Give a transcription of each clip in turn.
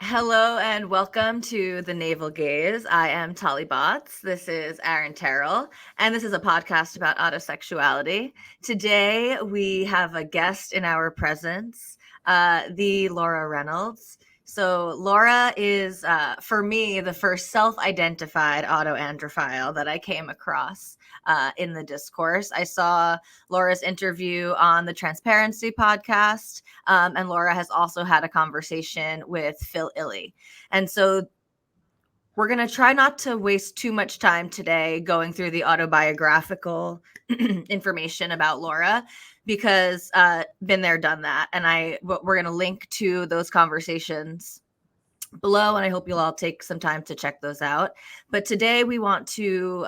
Hello and welcome to The Navel Gaze. I am Tolly Botts. This is Aaron Terrell, and this is a podcast about autosexuality. Today we have a guest in our presence, the Laura Reynolds. So Laura is, for me, the first self-identified autoandrophile that I came across in the discourse. I saw Laura's interview on the Transparency podcast, and Laura has also had a conversation with Phil Illey. And so we're going to try not to waste too much time today going through the autobiographical information about Laura because been there, done that. And we're going to link to those conversations below, and I hope you'll all take some time to check those out. But today we want to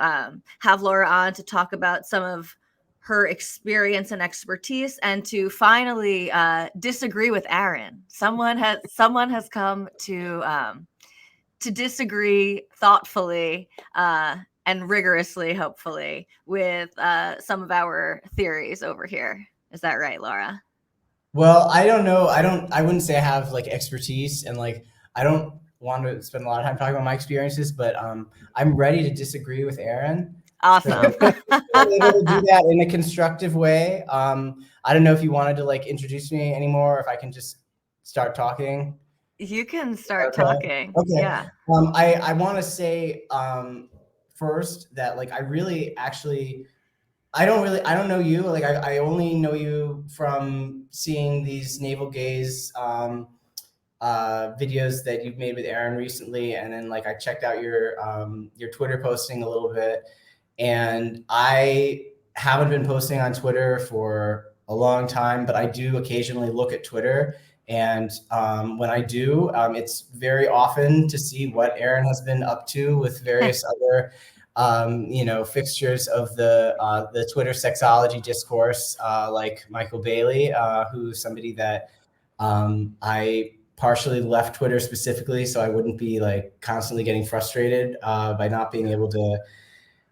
have Laura on to talk about some of her experience and expertise, and to finally disagree with Aaron. Someone has come to disagree thoughtfully and rigorously, hopefully, with some of our theories over here. Is that right, Laura? Well, I don't know. I wouldn't say I have like expertise, and like I don't want to spend a lot of time talking about my experiences, but I'm ready to disagree with Aaron. Awesome. So, I'm able to do that in a constructive way. I don't know if you wanted to like introduce me anymore, or if I can just start talking. You can start talking. Okay. Yeah. I want to say first that like I really actually I don't know you. Like I only know you from seeing these navel gaze videos that you've made with Aaron recently, and then like I checked out your Twitter posting a little bit, and I haven't been posting on Twitter for a long time, but I do occasionally look at Twitter. And when I do, it's very often to see what Aaron has been up to with various other fixtures of the Twitter sexology discourse, like Michael Bailey, who's somebody that I partially left Twitter specifically so I wouldn't be like constantly getting frustrated by not being able to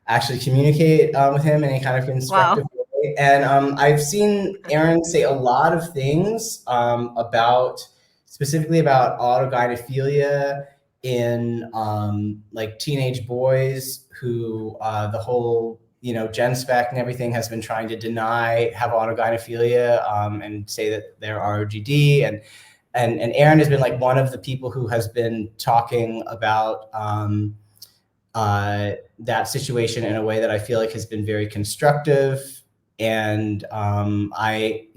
actually communicate with him in any kind of constructive way. And I've seen Aaron say a lot of things specifically about autogynephilia in like teenage boys who the whole gen spec and everything has been trying to deny have autogynephilia and say that they're ROGD, and Aaron has been like one of the people who has been talking about that situation in a way that I feel like has been very constructive. And I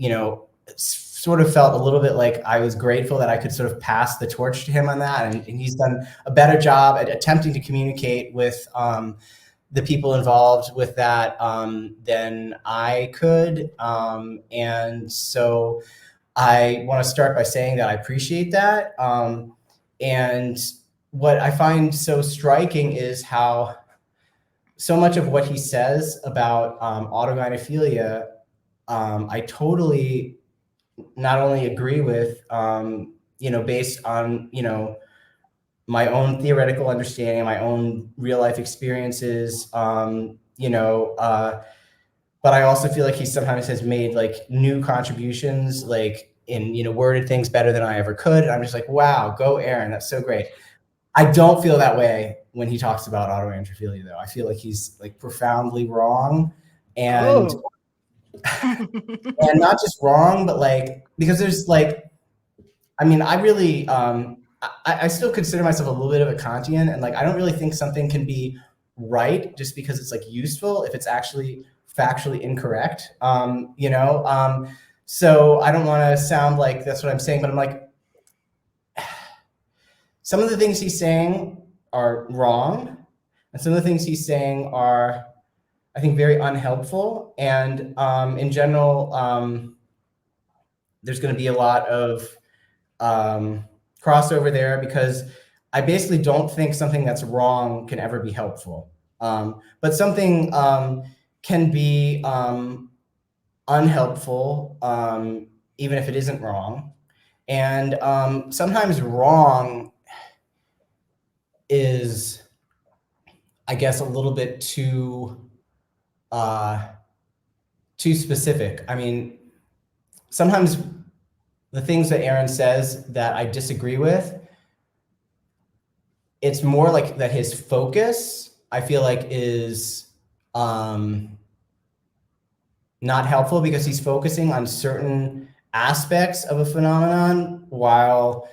sort of felt a little bit like I was grateful that I could sort of pass the torch to him on that. And he's done a better job at attempting to communicate with the people involved with that than I could. And so I want to start by saying that I appreciate that. And what I find so striking is how so much of what he says about autogynephilia, I totally not only agree with, based on, my own theoretical understanding, my own real life experiences, but I also feel like he sometimes has made like new contributions, like in, worded things better than I ever could. And I'm just like, wow, go Aaron, that's so great. I don't feel that way when he talks about autoandrophilia, though. I feel like he's like profoundly wrong, and and not just wrong, but like because there's like, I mean, I really I still consider myself a little bit of a Kantian, and like I don't really think something can be right just because it's like useful if it's actually factually incorrect. So I don't want to sound like that's what I'm saying, but I'm like, some of the things he's saying are wrong, and some of the things he's saying are, I think, very unhelpful. And in general, there's going to be a lot of crossover there because I basically don't think something that's wrong can ever be helpful. But something can be unhelpful, even if it isn't wrong. And sometimes wrong is, I guess, a little bit too specific. I mean, sometimes the things that Aaron says that I disagree with, it's more like that his focus, I feel like, is not helpful because he's focusing on certain aspects of a phenomenon while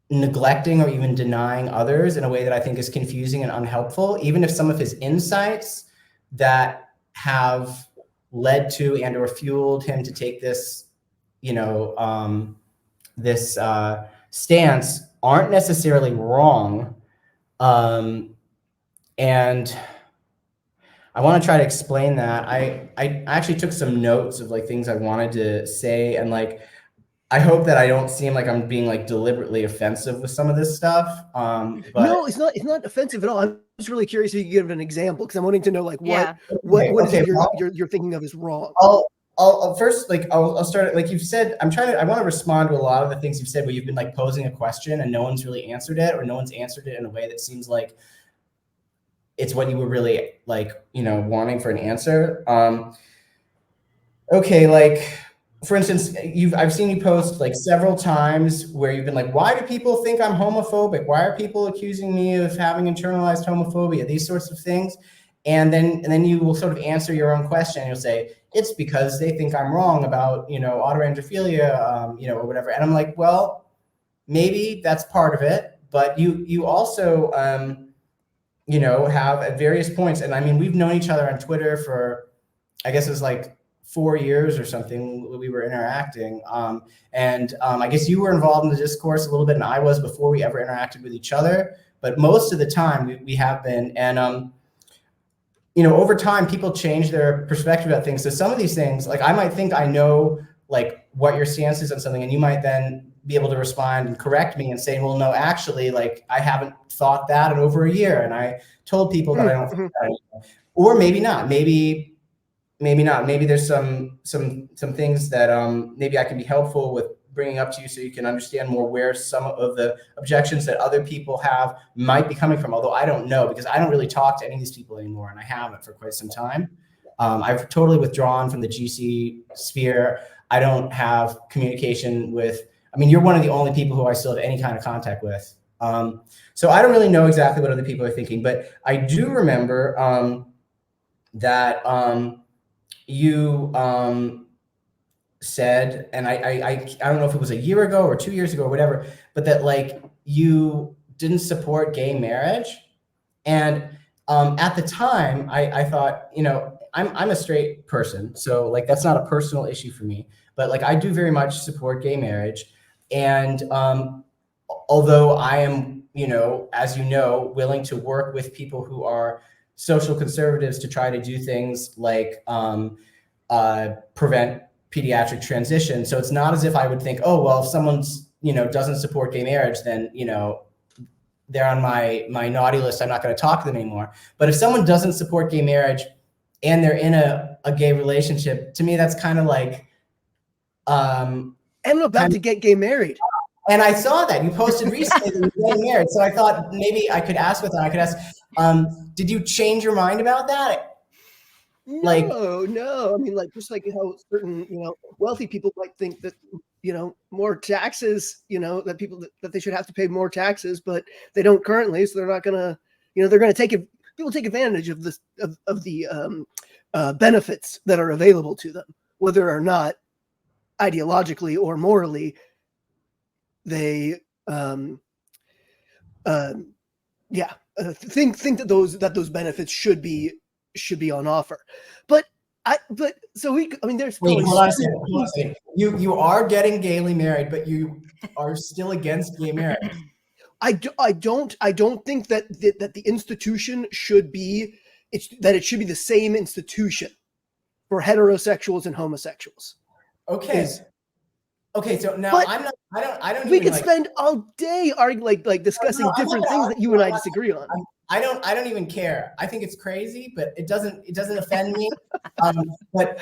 neglecting or even denying others in a way that I think is confusing and unhelpful, even if some of his insights that have led to and or fueled him to take this, this stance aren't necessarily wrong. And I want to try to explain that. I actually took some notes of like things I wanted to say, and like I hope that I don't seem like I'm being like deliberately offensive with some of this stuff. But no, it's not offensive at all. I'm just really curious if you could give an example, because I'm wanting to know like what is it you're thinking of is wrong. I'll first, like, I'll start, like you've said, I want to respond to a lot of the things you've said where you've been like posing a question and no one's really answered it, or no one's answered it in a way that seems like it's what you were really like, wanting for an answer. Okay, like, for instance, I've seen you post like several times where you've been like, why do people think I'm homophobic? Why are people accusing me of having internalized homophobia? These sorts of things. And then you will sort of answer your own question. You'll say, it's because they think I'm wrong about, autoandrophilia, or whatever. And I'm like, well, maybe that's part of it, but you also, have at various points. And I mean, we've known each other on Twitter for, I guess it was like 4 years or something. We were interacting. I guess you were involved in the discourse a little bit, and I was before we ever interacted with each other. But most of the time we have been. And, over time, people change their perspective about things. So some of these things, like I might think I know like what your stance is on something, and you might then be able to respond and correct me and say, well, no, actually, like I haven't thought that in over a year. And I told people that I don't think that anymore. Or maybe not, maybe not. Maybe there's some things that maybe I can be helpful with bringing up to you so you can understand more where some of the objections that other people have might be coming from. Although I don't know, because I don't really talk to any of these people anymore, and I haven't for quite some time. I've totally withdrawn from the GC sphere. I don't have communication with, I mean, you're one of the only people who I still have any kind of contact with. So I don't really know exactly what other people are thinking, but I do remember that you said, and I don't know if it was a year ago or 2 years ago or whatever, but that like you didn't support gay marriage. And at the time, I thought, I'm a straight person, so like that's not a personal issue for me, but like I do very much support gay marriage. And although I am, as willing to work with people who are social conservatives to try to do things like prevent pediatric transition. So it's not as if I would think, oh, well, if someone's, doesn't support gay marriage, then, they're on my naughty list. I'm not going to talk to them anymore. But if someone doesn't support gay marriage and they're in a gay relationship, to me, that's kind of like, I'm about to get gay married. And I saw that you posted recently that you're getting married. So I thought maybe I could ask with that. I could ask, did you change your mind about that? No. I mean, like, just like how certain, wealthy people might think that, more taxes, that they should have to pay more taxes, but they don't currently. So they're not going to, they're going to people take advantage of this, of the benefits that are available to them, whether or not ideologically or morally they think that those benefits should be on offer. There's wait, hold on a second. You are getting gaily married, but you are still against gay marriage. I don't think that the institution should be it should be the same institution for heterosexuals and homosexuals. Okay. So now I don't. We could spend all day arguing, like discussing different things that you and I disagree on. I don't even care. I think it's crazy, but it doesn't offend me. But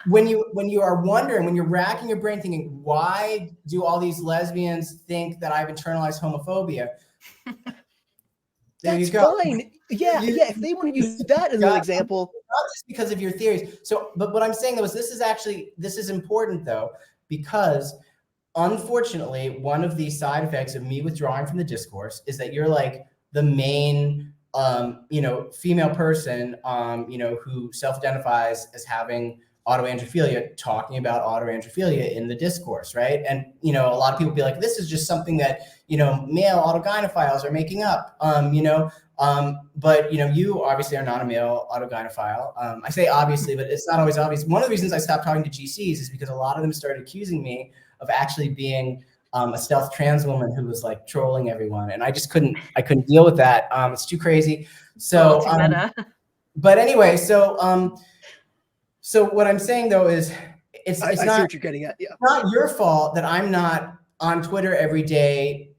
when you are wondering, when you're racking your brain thinking, why do all these lesbians think that I've internalized homophobia? There you go. Fine. Yeah. If they want to use that as an example, not just because of your theories. So, but what I'm saying though is this is important though, because unfortunately, one of the side effects of me withdrawing from the discourse is that you're like, the main, female person, who self-identifies as having autoandrophilia, talking about autoandrophilia in the discourse, right? And, a lot of people be like, this is just something that, male autogynephiles are making up, but, you obviously are not a male autogynephile. I say obviously, but it's not always obvious. One of the reasons I stopped talking to GCs is because a lot of them started accusing me of actually being a stealth trans woman who was like trolling everyone. And I just couldn't deal with that. It's too crazy. So, too meta. But anyway, so what I'm saying though is it's I not, see what you're getting at. Yeah. not your fault that I'm not on Twitter every day,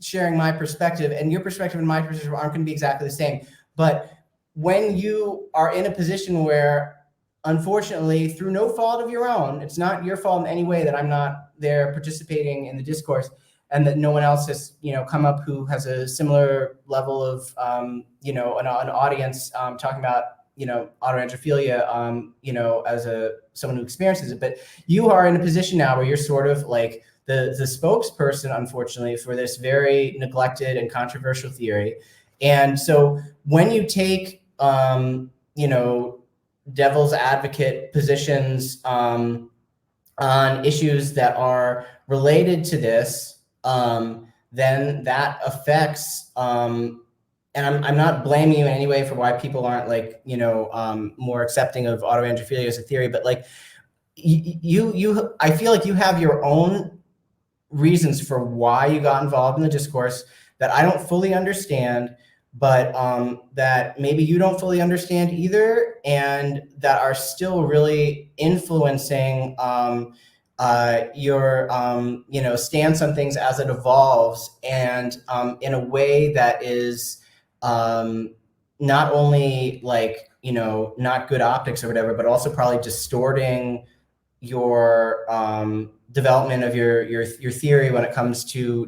sharing my perspective, and your perspective and my perspective aren't going to be exactly the same. But when you are in a position where, unfortunately, through no fault of your own, it's not your fault in any way that I'm not there participating in the discourse, and that no one else has, come up who has a similar level of, an audience talking about, autoandrophilia, as someone who experiences it. But you are in a position now where you're sort of like the spokesperson, unfortunately, for this very neglected and controversial theory. And so when you take, devil's advocate positions on issues that are related to this, then that affects, and I'm not blaming you in any way for why people aren't like, more accepting of autoandrophilia as a theory, but like I feel like you have your own reasons for why you got involved in the discourse that I don't fully understand, but that maybe you don't fully understand either, and that are still really influencing your stance on things as it evolves, and in a way that is not only like, not good optics or whatever, but also probably distorting your development of your theory when it comes to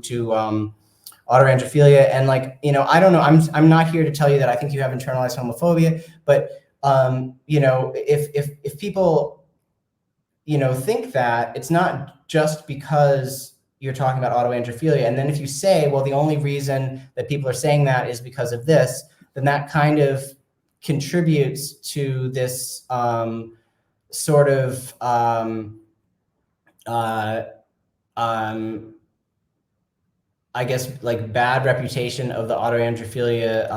autoandrophilia. And like, I don't know, I'm not here to tell you that I think you have internalized homophobia, but if people think that, it's not just because you're talking about autoandrophilia. And then if you say, well, the only reason that people are saying that is because of this, then that kind of contributes to this sort of I guess like bad reputation of the autoandrophilia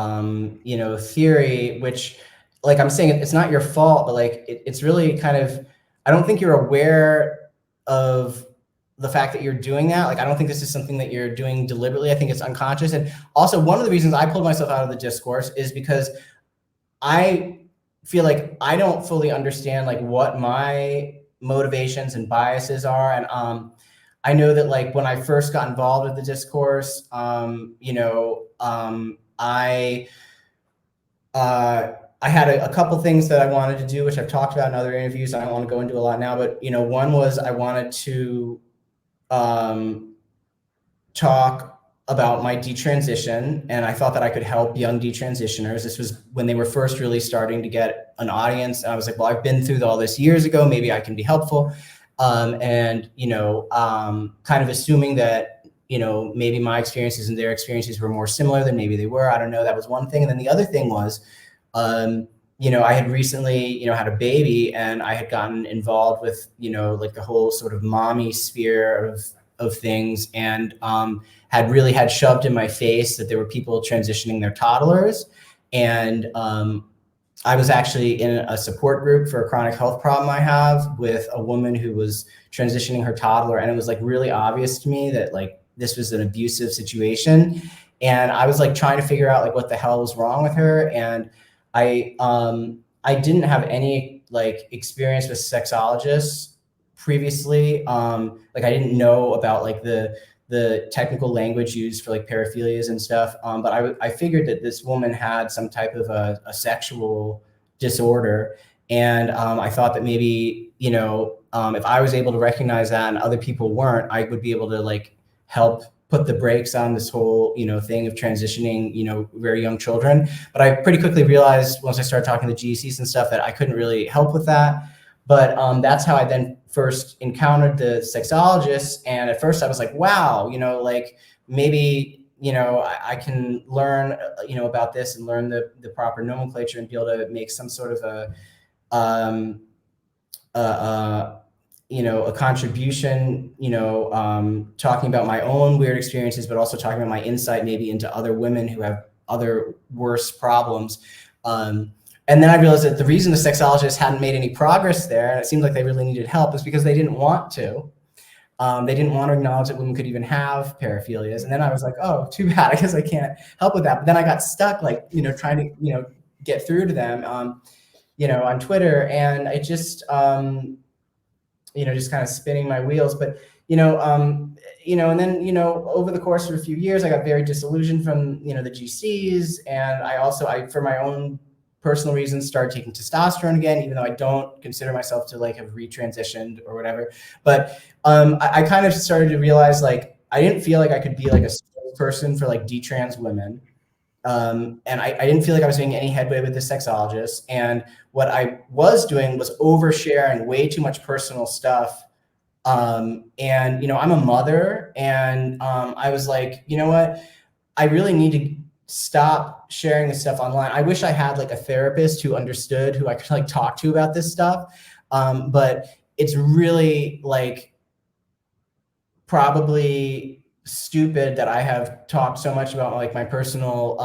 theory, which, like I'm saying, it's not your fault, but like it's really kind of, I don't think you're aware of the fact that you're doing that. Like, I don't think this is something that you're doing deliberately. I think it's unconscious. And also, one of the reasons I pulled myself out of the discourse is because I feel like I don't fully understand like what my motivations and biases are. And I know that like when I first got involved with the discourse, I had a couple things that I wanted to do, which I've talked about in other interviews. I don't want to go into a lot now, but one was I wanted to talk about my detransition, and I thought that I could help young detransitioners. This was when they were first really starting to get an audience. And I was like, well, I've been through all this years ago. Maybe I can be helpful. Kind of assuming that, maybe my experiences and their experiences were more similar than maybe they were. I don't know. That was one thing. And then the other thing was, I had recently, had a baby, and I had gotten involved with, like the whole sort of mommy sphere of things, and had really had shoved in my face that there were people transitioning their toddlers. And I was actually in a support group for a chronic health problem I have with a woman who was transitioning her toddler. And it was like really obvious to me that like this was an abusive situation. And I was like trying to figure out like what the hell was wrong with her. And I didn't have any like experience with sexologists previously. Like I didn't know about like the technical language used for like paraphilias and stuff. But I figured that this woman had some type of a sexual disorder. And I thought that maybe, if I was able to recognize that and other people weren't, I would be able to like help put the brakes on this whole, thing of transitioning, very young children. But I pretty quickly realized once I started talking to GCs and stuff that I couldn't really help with that. But that's how I then first encountered the sexologists. And at first I was like, wow, like maybe, I can learn, about this and learn the proper nomenclature and be able to make some sort of a contribution, talking about my own weird experiences, but also talking about my insight maybe into other women who have other worse problems. And then I realized that the reason the sexologists hadn't made any progress there, and it seemed like they really needed help, is because they didn't want to. They didn't want to acknowledge that women could even have paraphilias. And then I was like, oh, too bad. I guess I can't help with that. But then I got stuck, trying to, get through to them, on Twitter. And I just, just kind of spinning my wheels. But, and then, over the course of a few years, I got very disillusioned from, the GCs. And I, for my own personal reasons, started taking testosterone again, even though I don't consider myself to have retransitioned or whatever. But I kind of started to realize I didn't feel like I could be a spokesperson for detrans women. And I didn't feel like I was making any headway with the sexologist. And what I was doing was oversharing way too much personal stuff. And, I'm a mother, and I was like, you know what? I really need to stop sharing this stuff online. I wish I had a therapist who understood, who I could talk to about this stuff. But it's really probably stupid that I have talked so much about my personal,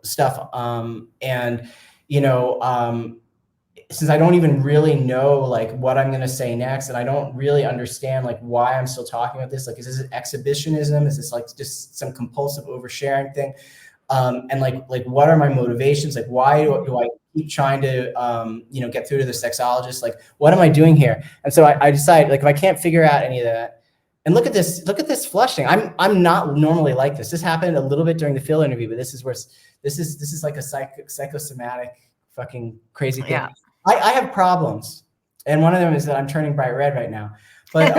stuff. And, since I don't even really know what I'm going to say next, and I don't really understand why I'm still talking about this, is this exhibitionism? Is this just some compulsive oversharing thing? And what are my motivations? Why do I keep trying to get through to the sexologist? What am I doing here? And so I decide if I can't figure out any of that, and look at this flushing. I'm not normally like this. This happened a little bit during the Phil interview, but this is like a psychosomatic fucking crazy thing. Yeah. I have problems, and one of them is that I'm turning bright red right now. But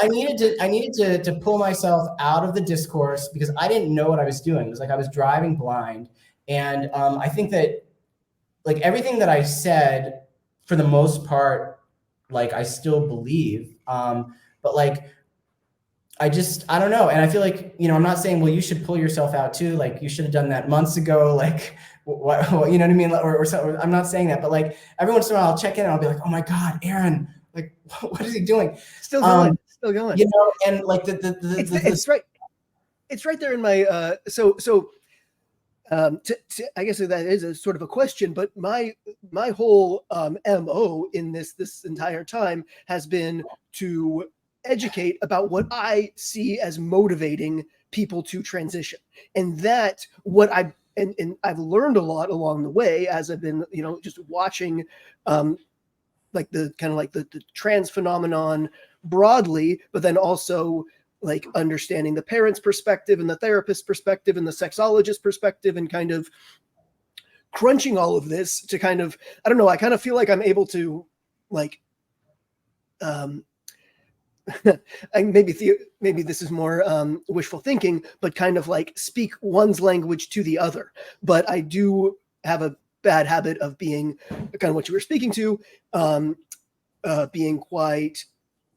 I needed to pull myself out of the discourse because I didn't know what I was doing. It was I was driving blind, and I think that everything that I said, for the most part, I still believe. But I don't know, and I feel I'm not saying, well, you should pull yourself out too. You should have done that months ago. What you know what I mean? Or I'm not saying that, but every once in a while I'll check in and I'll be like, oh my God, Aaron, what is he doing? Still going. And it's right. It's right there in my, I guess that is a sort of a question, but my whole MO in this entire time has been to educate about what I see as motivating people to transition. And that and I've learned a lot along the way as I've been, just watching the trans phenomenon broadly, but then also understanding the parent's perspective and the therapist's perspective and the sexologist's perspective, and kind of crunching all of this to I don't know, I kind of feel like I'm able to maybe this is more wishful thinking, but kind of speak one's language to the other. But I do have a bad habit of being kind of what you were speaking to, being quite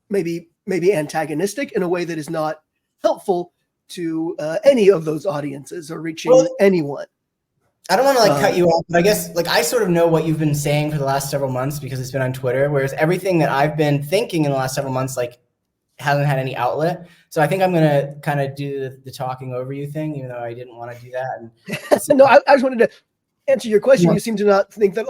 maybe antagonistic in a way that is not helpful to any of those audiences or reaching anyone. I don't want to cut you off, but I guess I sort of know what you've been saying for the last several months because it's been on Twitter, whereas everything that I've been thinking in the last several months hasn't had any outlet. So I think I'm going to kind of do the talking over you thing, even though I didn't want to do that. And no, I just wanted to answer your question. Yeah. You seem to not think that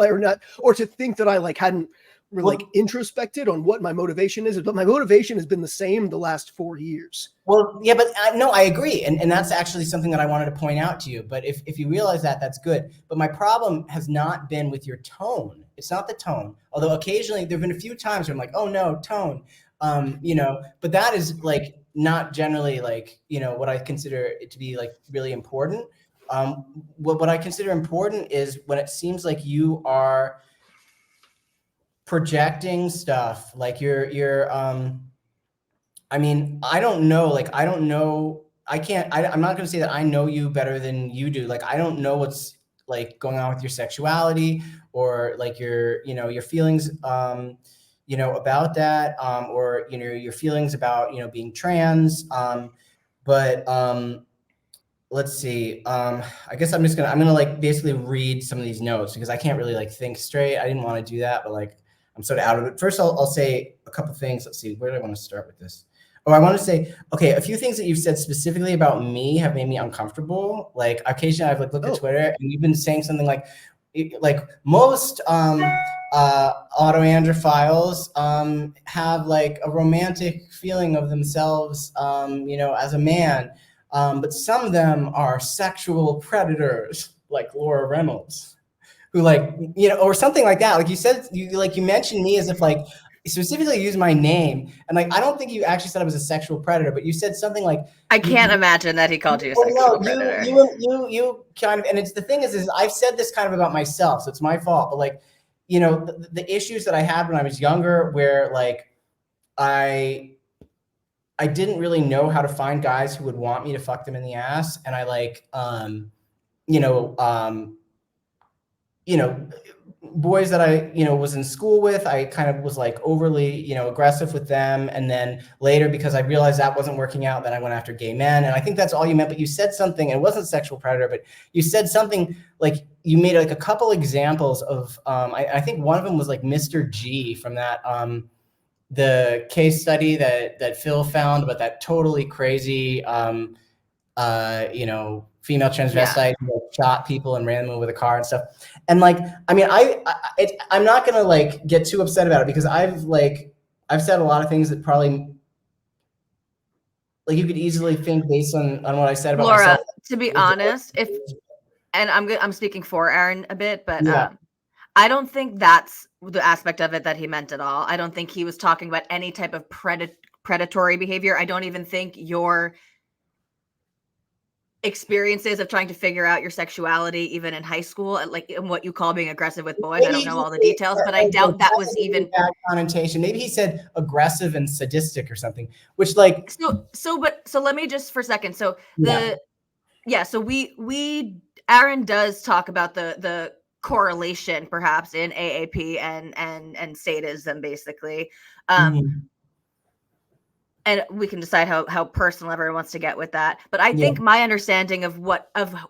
or to think that I hadn't really introspected on what my motivation is, but my motivation has been the same the last 4 years. Well, yeah, but no, I agree. And that's actually something that I wanted to point out to you. But if you realize that, that's good. But my problem has not been with your tone. It's not the tone. Although occasionally there've been a few times where I'm like, oh no, tone. But that is not generally what I consider it to be really important. What I consider important is when it seems like you are projecting stuff you're I mean, I don't know, I'm not going to say that I know you better than you do. I don't know what's going on with your sexuality or your feelings, about that, or, your feelings about, being trans. But let's see. I guess I'm gonna like basically read some of these notes because I can't really like think straight. I didn't want to do that, but like I'm sort of out of it. First, I'll say a couple things. Let's see. Where do I want to start with this? Oh, I want to say, okay, a few things that you've said specifically about me have made me uncomfortable. Like occasionally I've like looked at Twitter and you've been saying something like most autoandrophiles have like a romantic feeling of themselves, as a man. But some of them are sexual predators, like Laura Reynolds, who or something like that. Like you said, you mentioned me as if like specifically use my name, and like I don't think you actually said I was a sexual predator, but you said something like I can't imagine that he called you a sexual predator. You kind of, and it's the thing is I've said this kind of about myself, so it's my fault. But like, the issues that I had when I was younger, where like I didn't really know how to find guys who would want me to fuck them in the ass, and I boys that I, was in school with, I kind of was like overly, aggressive with them. And then later, because I realized that wasn't working out, then I went after gay men. And I think that's all you meant, but you said something, and it wasn't sexual predator, but you said something like you made like a couple examples of, I think one of them was like Mr. G from that, the case study that Phil found about that totally crazy, female transvestite who shot people and ran them over with a car and stuff. And like, I mean, I'm not gonna like get too upset about it because I've said a lot of things that probably like you could easily think based on what I said about Laura, myself. to be honest, I'm speaking for Aaron a bit, but I don't think that's the aspect of it that he meant at all. I don't think he was talking about any type of predatory behavior. I don't even think your experiences of trying to figure out your sexuality, even in high school, like in what you call being aggressive with boys. I don't know all the details, but I doubt that was even bad connotation. Maybe he said aggressive and sadistic or something, which like so let me just for a second. So so we Aaron does talk about the correlation perhaps in AAP and sadism basically. And we can decide how personal everyone wants to get with that. But I think my understanding of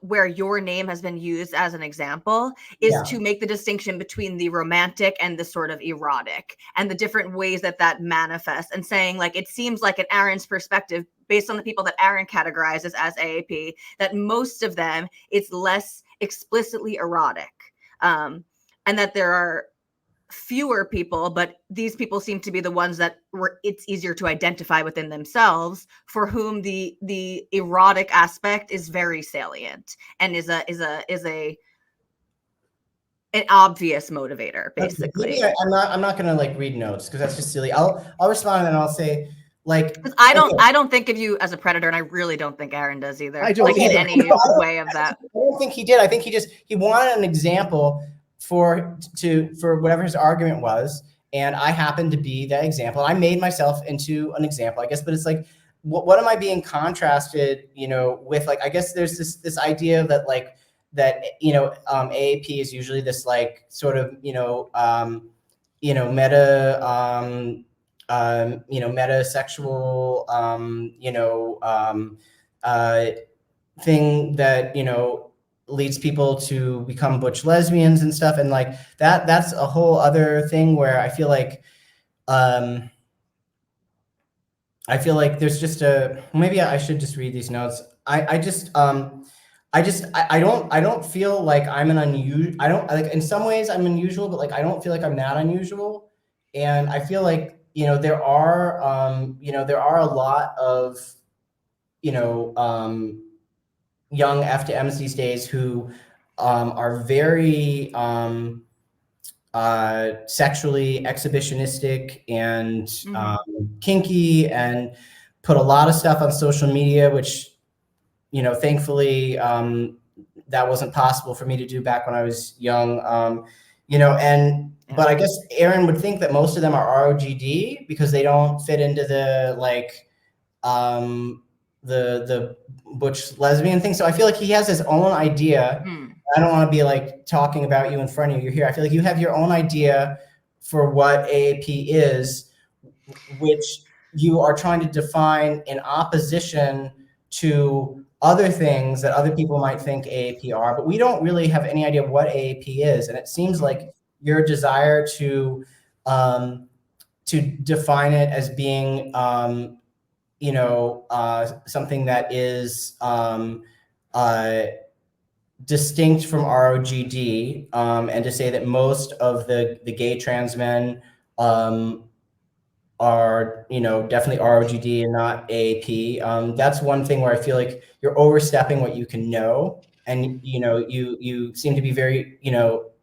where your name has been used as an example is to make the distinction between the romantic and the sort of erotic and the different ways that manifests, and saying like, it seems like in Aaron's perspective, based on the people that Aaron categorizes as AAP, that most of them, it's less explicitly erotic. And that there are fewer people, but these people seem to be the ones that it's easier to identify within themselves, for whom the erotic aspect is very salient and is an obvious motivator, basically. Okay, I'm not gonna like read notes because that's just silly. I'll respond and I'll say like, I don't think of you as a predator, and I really don't think Aaron does either. I don't in any way of that. I don't think he did. I think he wanted an example for whatever his argument was, and I happened to be that example. I made myself into an example, I guess. But it's like, what am I being contrasted, with? Like, I guess there's this idea that like that AAP is usually this like sort of metasexual thing that leads people to become butch lesbians and stuff, and like that's a whole other thing where I feel like there's just maybe I should just read these notes. I don't feel like I'm an unusual. I don't like, in some ways I'm unusual, but like I don't feel like I'm that unusual. And I feel like there are a lot of young FTMs these days who are very sexually exhibitionistic and kinky, and put a lot of stuff on social media, which thankfully that wasn't possible for me to do back when I was young. But I guess Aaron would think that most of them are ROGD because they don't fit into the like the butch lesbian thing. So I feel like he has his own idea. I don't want to be like talking about you in front of you. You're here. I feel like you have your own idea for what AAP is, which you are trying to define in opposition to other things that other people might think AAP are, but we don't really have any idea what AAP is. And it seems like your desire to define it as being, something that is distinct from ROGD, and to say that most of the gay trans men are, definitely ROGD and not AAP. That's one thing where I feel like you're overstepping what you can know. And, you seem to be very,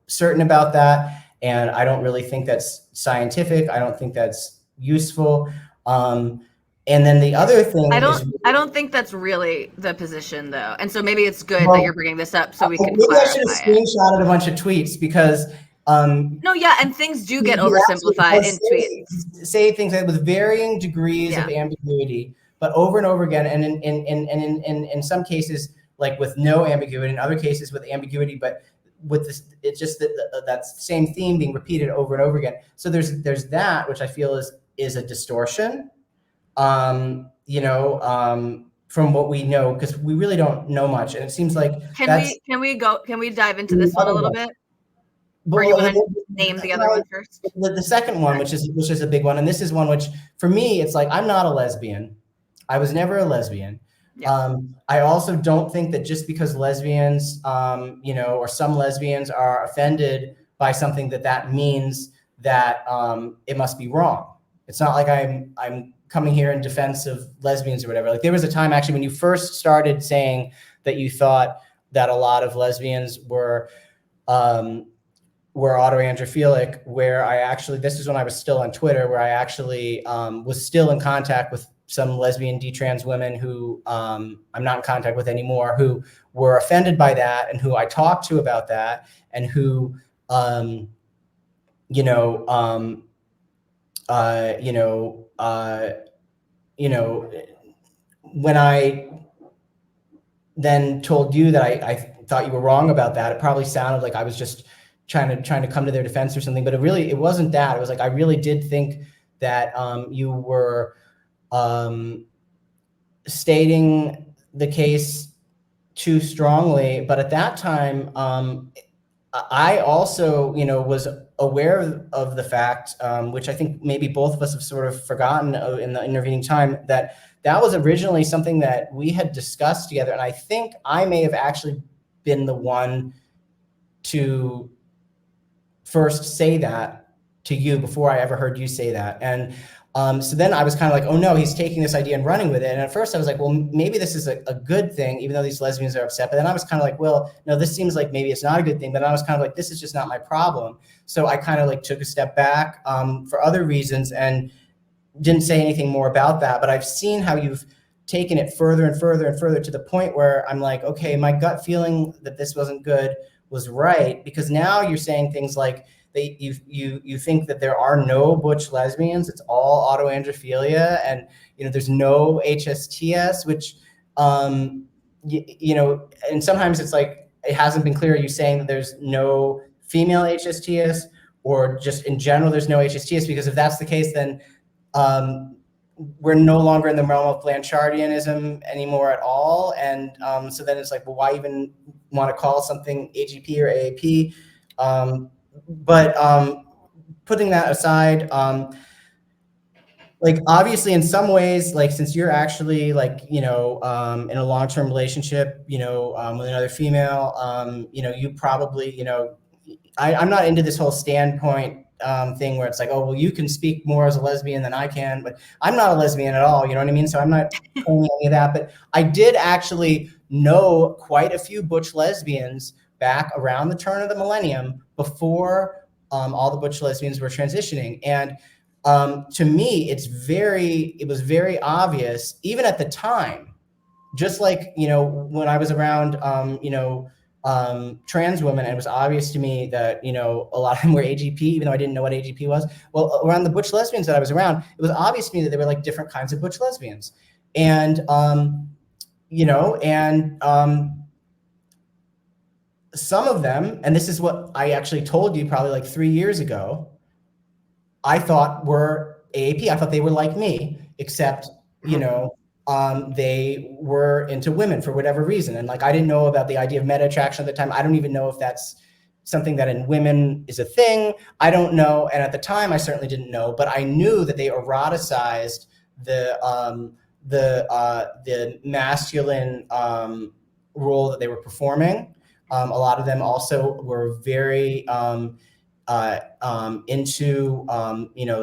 certain about that. And I don't really think that's scientific. I don't think that's useful. And then the other thing I don't think that's really the position, though. And so maybe it's good that you're bringing this up so we can maybe clarify I should have screenshotted a bunch of tweets because no, yeah, and things do get oversimplified in tweets. Say things with varying degrees of ambiguity, but over and over again, and in some cases, like with no ambiguity, in other cases with ambiguity, but with this, it's just that same theme being repeated over and over again. So there's that, which I feel is a distortion, from what we know, because we really don't know much, and it seems like can we dive into this one a little bit? Or you want to name the other one first? The second one, which is a big one, and this is one which, for me, it's like I'm not a lesbian. I was never a lesbian. Yeah. I also don't think that just because lesbians, or some lesbians are offended by something, that means that it must be wrong. It's not like I'm coming here in defense of lesbians or whatever. Like there was a time actually when you first started saying that you thought that a lot of lesbians were autoandrophilic, where I actually, this is when I was still on Twitter, where I actually was still in contact with some lesbian detrans women who I'm not in contact with anymore, who were offended by that and who I talked to about that, and who, when I then told you that I thought you were wrong about that, it probably sounded like I was just trying to come to their defense or something, but it wasn't that. It was like I really did think that you were stating the case too strongly. But at that time, I also, was aware of the fact, which I think maybe both of us have sort of forgotten in the intervening time, that was originally something that we had discussed together. And I think I may have actually been the one to first say that to you before I ever heard you say that. And so then I was kind of like, oh no, he's taking this idea and running with it. And at first I was like, well, maybe this is a good thing, even though these lesbians are upset. But then I was kind of like, well, no, this seems like maybe it's not a good thing. But I was kind of like, this is just not my problem. So I kind of like took a step back for other reasons and didn't say anything more about that. But I've seen how you've taken it further and further and further to the point where I'm like, okay, my gut feeling that this wasn't good was right, because now you're saying things like you think that there are no butch lesbians, it's all autoandrophilia, and there's no HSTS, which and sometimes it's like it hasn't been clear. Are you saying that there's no female HSTS, or just in general there's no HSTS? Because if that's the case, then we're no longer in the realm of Blanchardism anymore at all. And so then it's like, well, why even want to call something AGP or AAP? But putting that aside, like obviously in some ways, like since you're actually like, in a long-term relationship, with another female, you probably, I'm not into this whole standpoint thing where it's like, oh, well, you can speak more as a lesbian than I can, but I'm not a lesbian at all. You know what I mean? So I'm not claiming any of that, but I did actually know quite a few butch lesbians back around the turn of the millennium, before all the butch lesbians were transitioning. And to me, it was very obvious, even at the time, just like, when I was around, trans women, and it was obvious to me that, a lot of them were AGP, even though I didn't know what AGP was. Well, around the butch lesbians that I was around, it was obvious to me that there were like different kinds of butch lesbians. And, some of them, and this is what I actually told you probably like 3 years ago, I thought were AAP. I thought they were like me, except, they were into women for whatever reason. And like, I didn't know about the idea of meta attraction at the time. I don't even know if that's something that in women is a thing. I don't know. And at the time, I certainly didn't know, but I knew that they eroticized the masculine role that they were performing. A lot of them also were very into,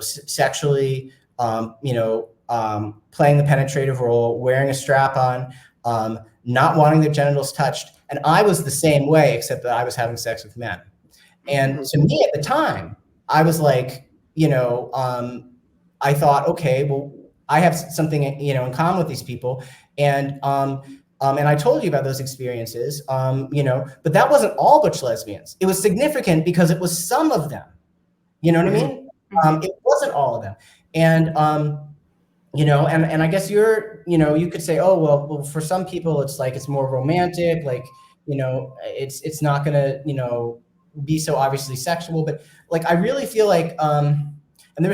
sexually, playing the penetrative role, wearing a strap on, not wanting their genitals touched. And I was the same way, except that I was having sex with men. And to me at the time, I was like, I thought, okay, well, I have something, in common with these people. And I told you about those experiences, but that wasn't all Butch lesbians. It was significant because it was some of them. You know what I mean? It wasn't all of them. And, and I guess you could say, oh, well, for some people, it's like, it's more romantic, like, it's not gonna, be so obviously sexual, but like, I really feel like, and there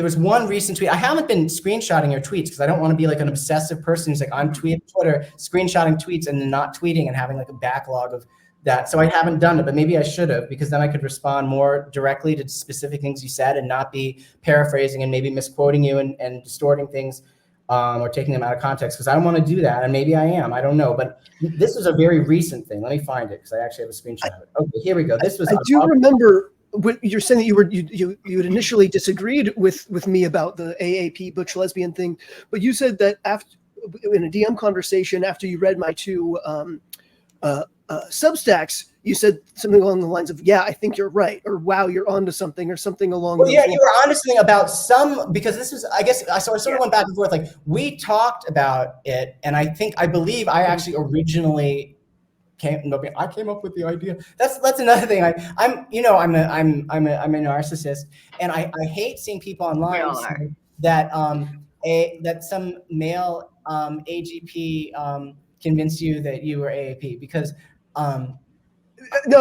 was one recent tweet. I haven't been screenshotting your tweets because I don't want to be like an obsessive person who's like on Twitter, screenshotting tweets and then not tweeting and having like a backlog of that. So I haven't done it, but maybe I should have, because then I could respond more directly to specific things you said and not be paraphrasing and maybe misquoting you and distorting things or taking them out of context, because I don't want to do that. And maybe I am, I don't know. But this was a very recent thing. Let me find it because I actually have a screenshot of it. Okay, here we go. This was. I do remember. You're saying that you had initially disagreed with me about the AAP Butch lesbian thing, but you said that after in a DM conversation after you read my two Substacks, you said something along the lines of, "Yeah, I think you're right," or "Wow, you're onto something," or something along. Well, yeah, you were onto something about some, because this was, I guess, so I sort of went back and forth. Like, we talked about it, and I believe I actually originally. I came up with the idea. That's another thing. I'm a narcissist, and I hate seeing people online say that that some male AGP convinced you that you were AAP, because no,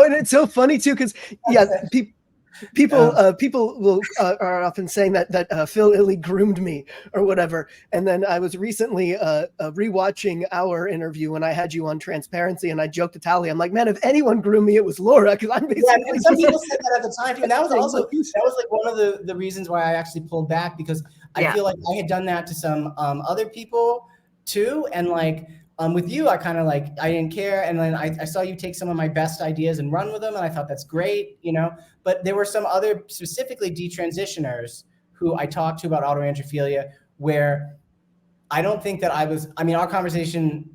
and it's so funny too, because people will are often saying that Phil Illy groomed me or whatever. And then I was recently rewatching our interview when I had you on Transparency, and I joked to Tally, I'm like, man, if anyone groomed me, it was Laura, because I'm basically. Yeah, and some people said that at the time too, and that was like one of the reasons why I actually pulled back, because I feel like I had done that to some other people too, and like. With you, I kind of like, I didn't care. And then I saw you take some of my best ideas and run with them. And I thought that's great, but there were some other specifically detransitioners who I talked to about autoandrophilia, where I don't think that our conversation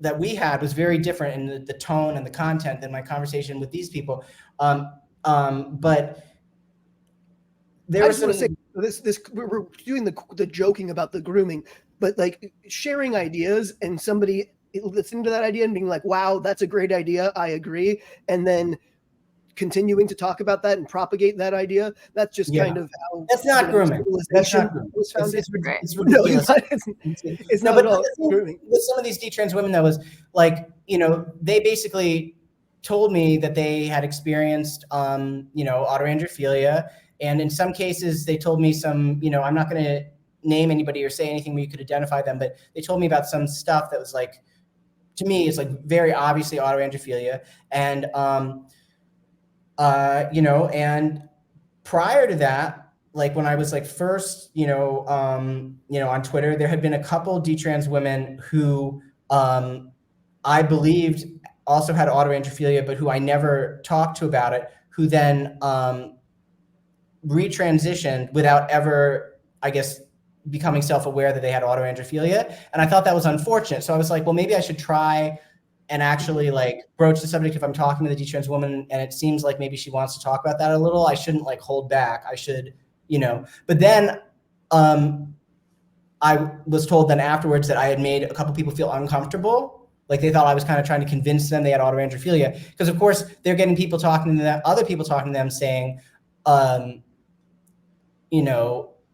that we had was very different in the tone and the content than my conversation with these people. But there was we're doing the joking about the grooming, but like sharing ideas and somebody listening to that idea and being like, wow, that's a great idea, I agree. And then continuing to talk about that and propagate that idea. That's just kind of how. That's not grooming. That's not grooming. It's ridiculous. It's not at all grooming. With some of these detrans women, that was like, they basically told me that they had experienced, autoandrophilia. And in some cases, they told me some, I'm not going to name anybody or say anything where you could identify them, but they told me about some stuff that was like, to me, it's like very obviously autoandrophilia. And, and prior to that, like when I was like first, on Twitter, there had been a couple detrans women who I believed also had autoandrophilia, but who I never talked to about it, who then retransitioned without ever, I guess, becoming self-aware that they had autoandrophilia. And I thought that was unfortunate. So I was like, well, maybe I should try and actually like broach the subject if I'm talking to the detrans woman, and it seems like maybe she wants to talk about that a little. I shouldn't like hold back. I should, but then I was told then afterwards that I had made a couple people feel uncomfortable. Like they thought I was kind of trying to convince them they had autoandrophilia. Because of course they're getting people talking to them, other people talking to them saying,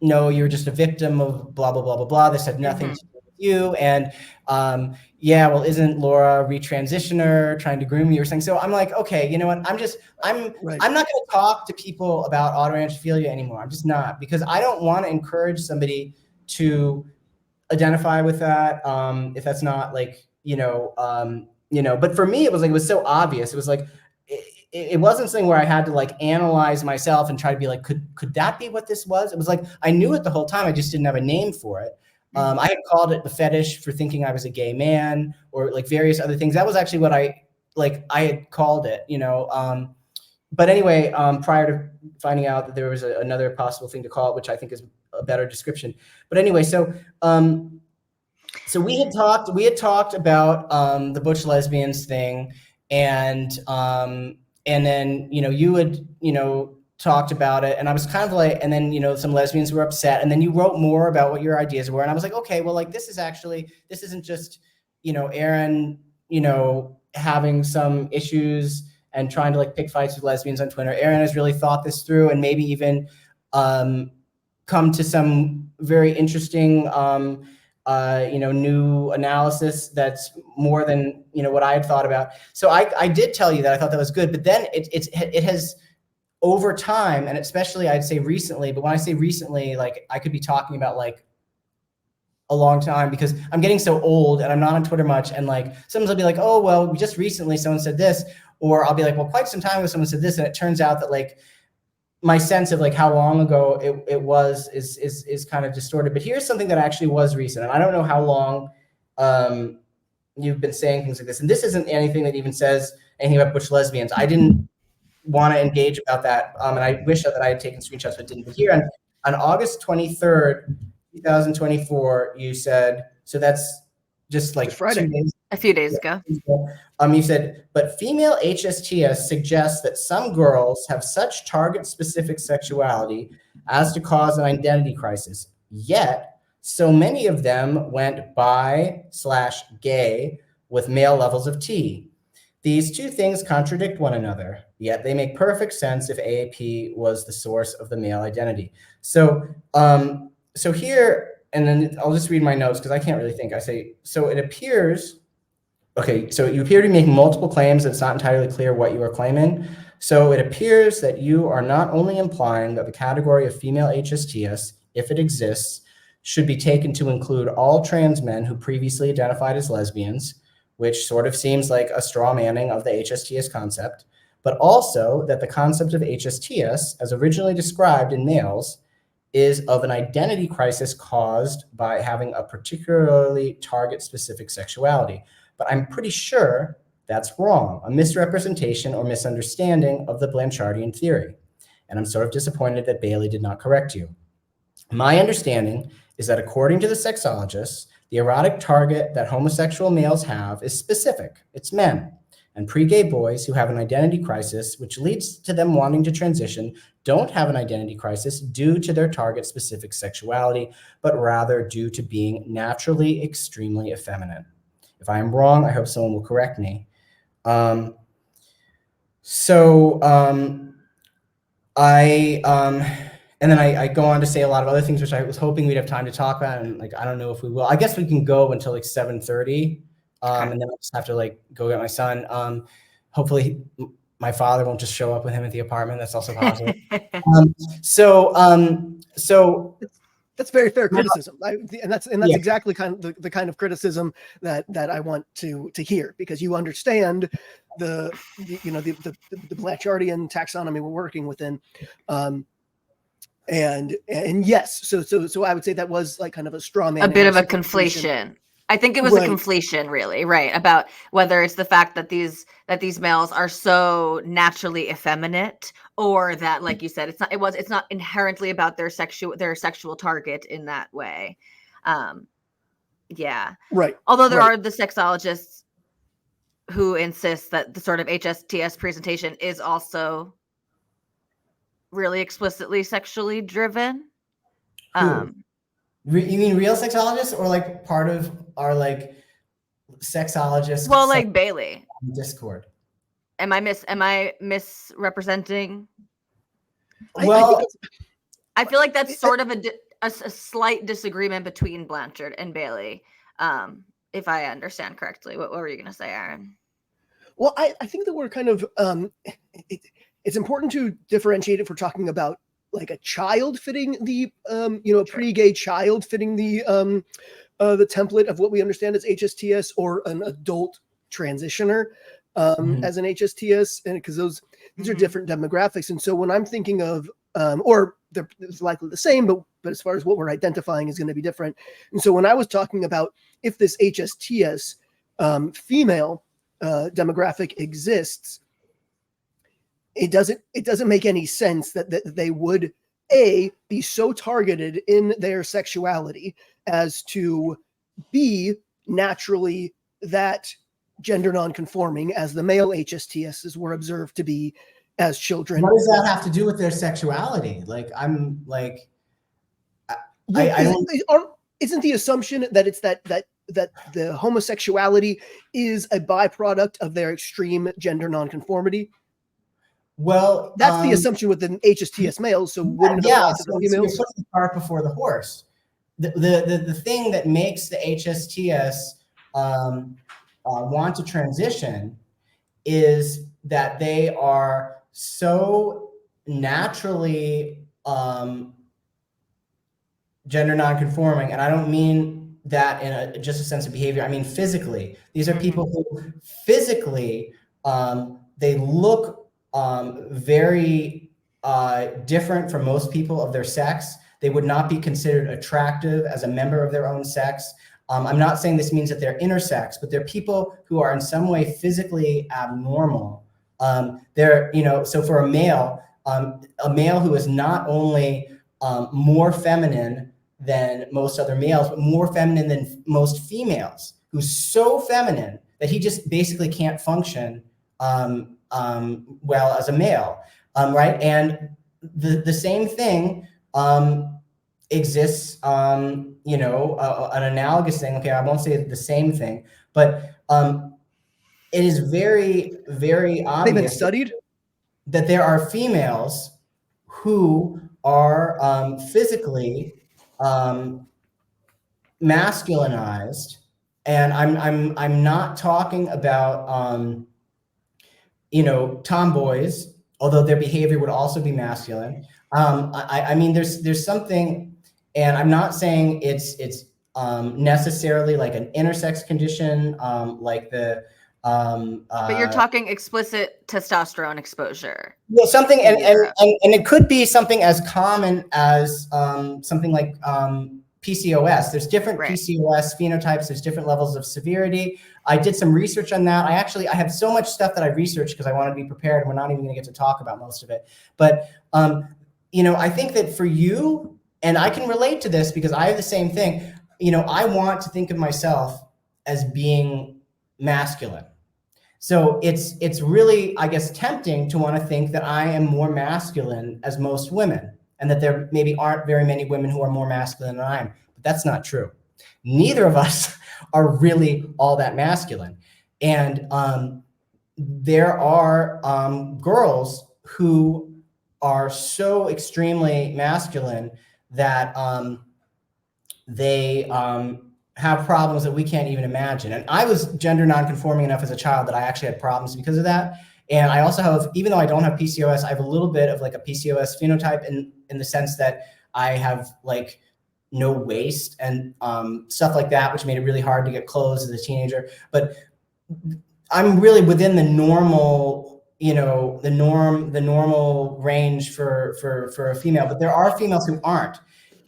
no, you're just a victim of blah, blah, blah, blah, blah. This had nothing to do with you. And well, isn't Laura a retransitioner trying to groom you or something? So I'm like, okay, you know what? I'm not going to talk to people about autoandrophilia anymore. I'm just not, because I don't want to encourage somebody to identify with that. If that's not like, but for me, it was like, it was so obvious. It was like, it wasn't something where I had to like analyze myself and try to be like, could that be what this was? It was like, I knew it the whole time. I just didn't have a name for it. I had called it the fetish for thinking I was a gay man, or like various other things. That was actually what I had called it, but anyway, prior to finding out that there was another possible thing to call it, which I think is a better description. But anyway, so we had talked about the Butch lesbians thing, and then you had talked about it, and I was kind of like, and then some lesbians were upset, and then you wrote more about what your ideas were, and I was like, okay, well, like this isn't just Aaron having some issues and trying to like pick fights with lesbians on Twitter. Aaron has really thought this through, and maybe even come to some very interesting new analysis that's more than what I had thought about. So I did tell you that I thought that was good, but then it has over time, and especially I'd say recently, but when I say recently, like I could be talking about like a long time, because I'm getting so old and I'm not on Twitter much, and like sometimes I'll be like, oh well, just recently someone said this, or I'll be like, well, quite some time ago someone said this, and it turns out that like my sense of like how long ago it was is kind of distorted. But here's something that actually was recent, and I don't know how long you've been saying things like this, and this isn't anything that even says anything about Butch lesbians. I didn't want to engage about that, and I wish that I had taken screenshots, but didn't. But here on August 23rd, 2024, you said, so that's just like Friday. A few days ago. You said, but female HSTS suggests that some girls have such target-specific sexuality as to cause an identity crisis. Yet, so many of them went bi/gay with male levels of T. These two things contradict one another, yet they make perfect sense if AAP was the source of the male identity. So, so here, and then I'll just read my notes because I can't really think. I say, so it appears, okay, so you appear to be making multiple claims. It's not entirely clear what you are claiming. So it appears that you are not only implying that the category of female HSTS, if it exists, should be taken to include all trans men who previously identified as lesbians, which sort of seems like a straw manning of the HSTS concept, but also that the concept of HSTS, as originally described in males, is of an identity crisis caused by having a particularly target-specific sexuality. But I'm pretty sure that's wrong, a misrepresentation or misunderstanding of the Blanchardian theory. And I'm sort of disappointed that Bailey did not correct you. My understanding is that according to the sexologists, the erotic target that homosexual males have is specific. It's men. And pre-gay boys who have an identity crisis, which leads to them wanting to transition, don't have an identity crisis due to their target-specific sexuality, but rather due to being naturally extremely effeminate. If I am wrong, I hope someone will correct me. I go on to say a lot of other things, which I was hoping we'd have time to talk about, and like I don't know if we will. I guess we can go until like 7:30. And then I'll just have to like go get my son. Hopefully my father won't just show up with him at the apartment. That's also possible. So that's very fair criticism. And that's exactly kind of the kind of criticism that I want to hear, because you understand the Blatchardian taxonomy we're working within. And yes, so I would say that was like kind of a straw man. A bit of a conflation. I think it was a conflation, really, right? About whether it's the fact that these males are so naturally effeminate, or that, like you said, it's not inherently about their sexual target in that way. Yeah, right. Although there are the sexologists who insist that the sort of HSTS presentation is also really explicitly sexually driven. You mean real sexologists, or like part of our like sexologists? Well, like Bailey. Discord. Am I misrepresenting? Well, I feel like that's sort of a slight disagreement between Blanchard and Bailey, if I understand correctly. What were you going to say, Aaron? Well, I think that we're kind of it's important to differentiate if we're talking about like a child fitting the a pre-gay child fitting the the template of what we understand as HSTS, or an adult transitioner as an HSTS, and because these are different demographics. And so when I'm thinking of, or they're likely the same, but as far as what we're identifying is going to be different. And so when I was talking about if this HSTS female demographic exists, it doesn't make any sense that they would be so targeted in their sexuality as to be naturally that gender nonconforming as the male HSTSs were observed to be as children. What does that have to do with their sexuality? Like, I'm like, I don't. Isn't the assumption that it's that the homosexuality is a byproduct of their extreme gender nonconformity? Well, that's the assumption with the HSTS males. So wouldn't it apply to the females? So you're putting the cart before the horse. The thing that makes the HSTS want to transition is that they are so naturally gender nonconforming, and I don't mean that in just a sense of behavior. I mean physically. These are people who physically they look very different from most people of their sex. They would not be considered attractive as a member of their own sex. I'm not saying this means that they're intersex, but they're people who are in some way physically abnormal. So for a male who is not only more feminine than most other males, but more feminine than most females, who's so feminine that he just basically can't function well as a male, right? And the same thing exists, an analogous thing. Okay, I won't say the same thing, but it is very, very obvious. They've been studied that there are females who are physically masculinized, and I'm not talking about tomboys, although their behavior would also be masculine. I mean, there's something, and I'm not saying it's necessarily like an intersex condition, like the. But you're talking explicit testosterone exposure. Yeah, something, and it could be something as common as something like PCOS. There's different PCOS phenotypes. There's different levels of severity. I did some research on that. I have so much stuff that I researched because I wanted to be prepared. We're not even going to get to talk about most of it. But, I think that for you, and I can relate to this because I have the same thing, I want to think of myself as being masculine. So it's really, I guess, tempting to want to think that I am more masculine as most women, and that there maybe aren't very many women who are more masculine than I am. But that's not true. Neither of us are really all that masculine. And there are girls who are so extremely masculine that they have problems that we can't even imagine. And I was gender nonconforming enough as a child that I actually had problems because of that. And I also have, even though I don't have PCOS, I have a little bit of like a PCOS phenotype in the sense that I have like no waist and stuff like that, which made it really hard to get clothes as a teenager. But I'm really within the normal, the normal range for a female. But there are females who aren't.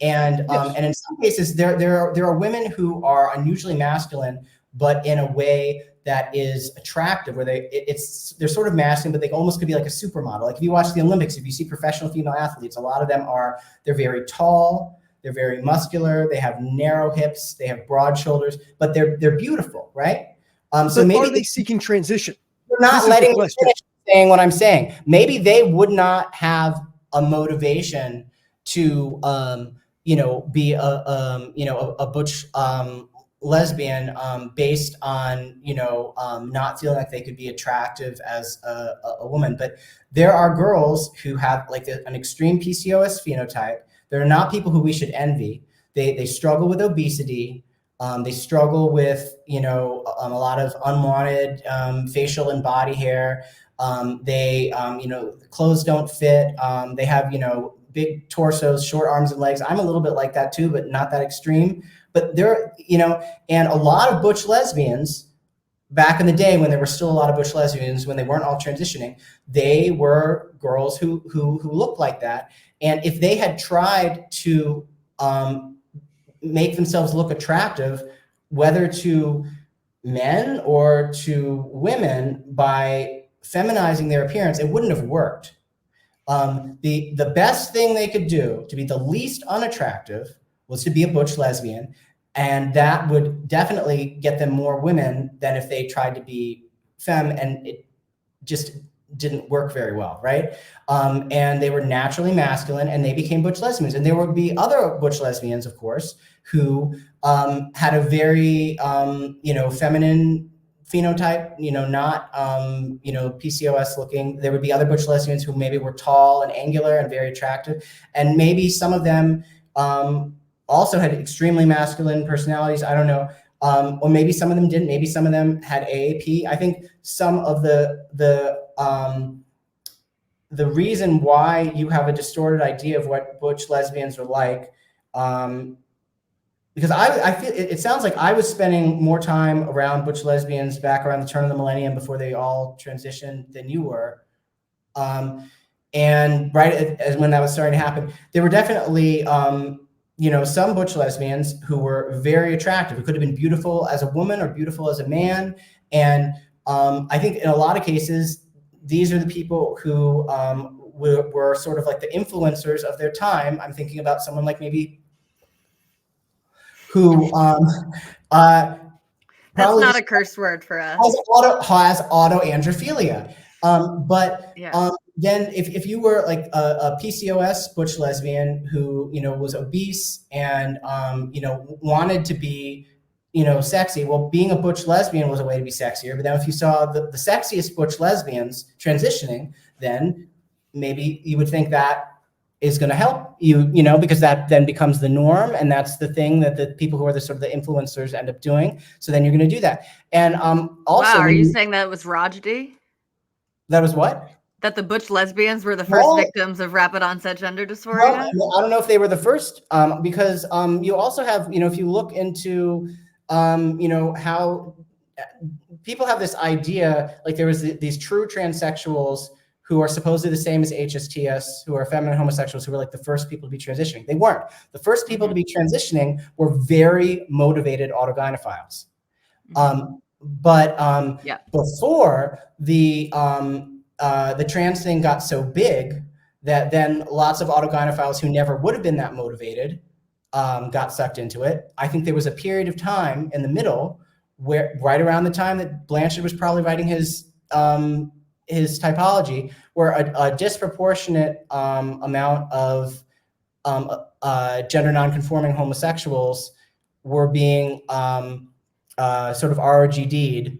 And and in some cases, there are women who are unusually masculine, but in a way that is attractive, where they're sort of masculine, but they almost could be like a supermodel. Like if you watch the Olympics, if you see professional female athletes, a lot of them they're very tall, they're very muscular, they have narrow hips, they have broad shoulders, but they're beautiful, right? So maybe are they seeking transition? They're not letting me finish saying what I'm saying. Maybe they would not have a motivation to be a butch lesbian based on not feeling like they could be attractive as a woman. But there are girls who have like an extreme PCOS phenotype. They're not people who we should envy. They struggle with obesity. They struggle with a lot of unwanted facial and body hair. Clothes don't fit. They have big torsos, short arms and legs. I'm a little bit like that too, but not that extreme. but there, and a lot of butch lesbians back in the day, when there were still a lot of butch lesbians, when they weren't all transitioning, they were girls who looked like that. And if they had tried to make themselves look attractive, whether to men or to women, by feminizing their appearance, it wouldn't have worked. The best thing they could do to be the least unattractive was to be a butch lesbian, and that would definitely get them more women than if they tried to be femme, and it just didn't work very well, right? And they were naturally masculine, and they became butch lesbians. And there would be other butch lesbians, of course, who had a very feminine phenotype, not PCOS looking. There would be other butch lesbians who maybe were tall and angular and very attractive, and maybe some of them also had extremely masculine personalities. I don't know. Or maybe some of them didn't. Maybe some of them had AAP. I think some of the reason why you have a distorted idea of what butch lesbians are like, because I feel it sounds like I was spending more time around butch lesbians back around the turn of the millennium before they all transitioned than you were. And right as when that was starting to happen, there were definitely some butch lesbians who were very attractive, who could have been beautiful as a woman or beautiful as a man. And I think in a lot of cases, these are the people who were sort of like the influencers of their time. I'm thinking about someone like maybe who that's not a curse word for us. Has autoandrophilia. Then if you were like a PCOS butch lesbian who, was obese and, wanted to be, sexy, well, being a butch lesbian was a way to be sexier. But then if you saw the sexiest butch lesbians transitioning, then maybe you would think that is going to help you, because that then becomes the norm. And that's the thing that the people who are the sort of the influencers end up doing. So then you're going to do that. And also, wow, are you saying that was Rajdi? That was what? That the butch lesbians were the first victims of rapid onset gender dysphoria? Well, I don't know if they were the first, because you also have, if you look into, how people have this idea, like there was these true transsexuals who are supposedly the same as HSTS, who are feminine homosexuals, who were like the first people to be transitioning. They weren't. The first people to be transitioning were very motivated autogynephiles. Before the trans thing got so big that then lots of autogynephiles who never would have been that motivated got sucked into it. I think there was a period of time in the middle where, right around the time that Blanchard was probably writing his typology, where a disproportionate amount of gender nonconforming homosexuals were being sort of ROGD'd.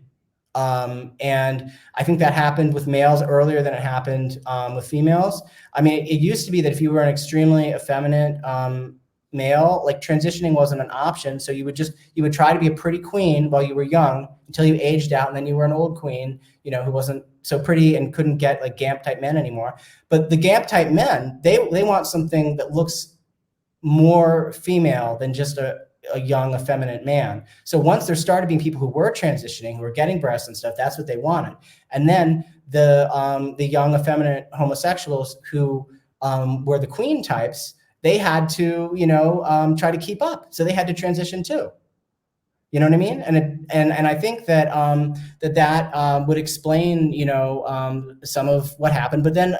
And I think that happened with males earlier than it happened with females. I mean, it used to be that if you were an extremely effeminate male, like transitioning wasn't an option. So you would try to be a pretty queen while you were young until you aged out, and then you were an old queen, who wasn't so pretty and couldn't get like GAMP type men anymore. But the GAMP type men, they want something that looks more female than just a young effeminate man. So once there started being people who were transitioning, who were getting breasts and stuff, that's what they wanted. And then the young effeminate homosexuals who were the queen types, they had to, try to keep up. So they had to transition too. You know what I mean? And I think that that would explain, some of what happened. But then,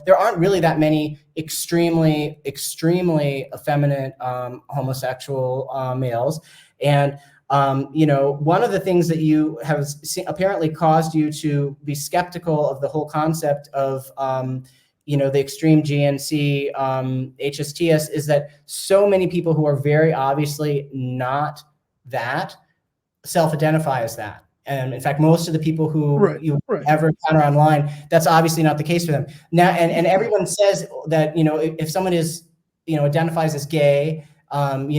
there aren't really that many extremely effeminate homosexual males. And one of the things that you have apparently caused you to be skeptical of the whole concept of the extreme GNC HSTS is that so many people who are very obviously not that self-identify as that. And in fact, most of the people who you ever encounter online, that's obviously not the case for them. Now, and everyone says that, if someone is, identifies as gay, and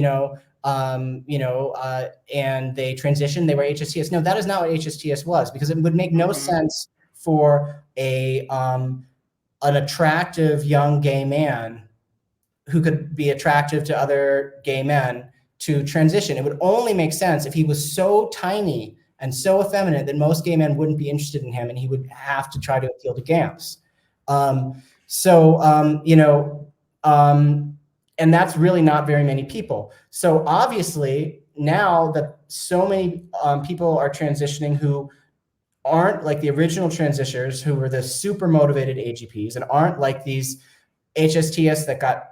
they transition, they were HSTS. No, that is not what HSTS was, because it would make no sense for an attractive young gay man who could be attractive to other gay men to transition. It would only make sense if he was so tiny and so effeminate that most gay men wouldn't be interested in him, and he would have to try to appeal to GAMPs. And that's really not very many people. So obviously, now that so many people are transitioning who aren't like the original transitioners, who were the super motivated AGPs, and aren't like these HSTS that got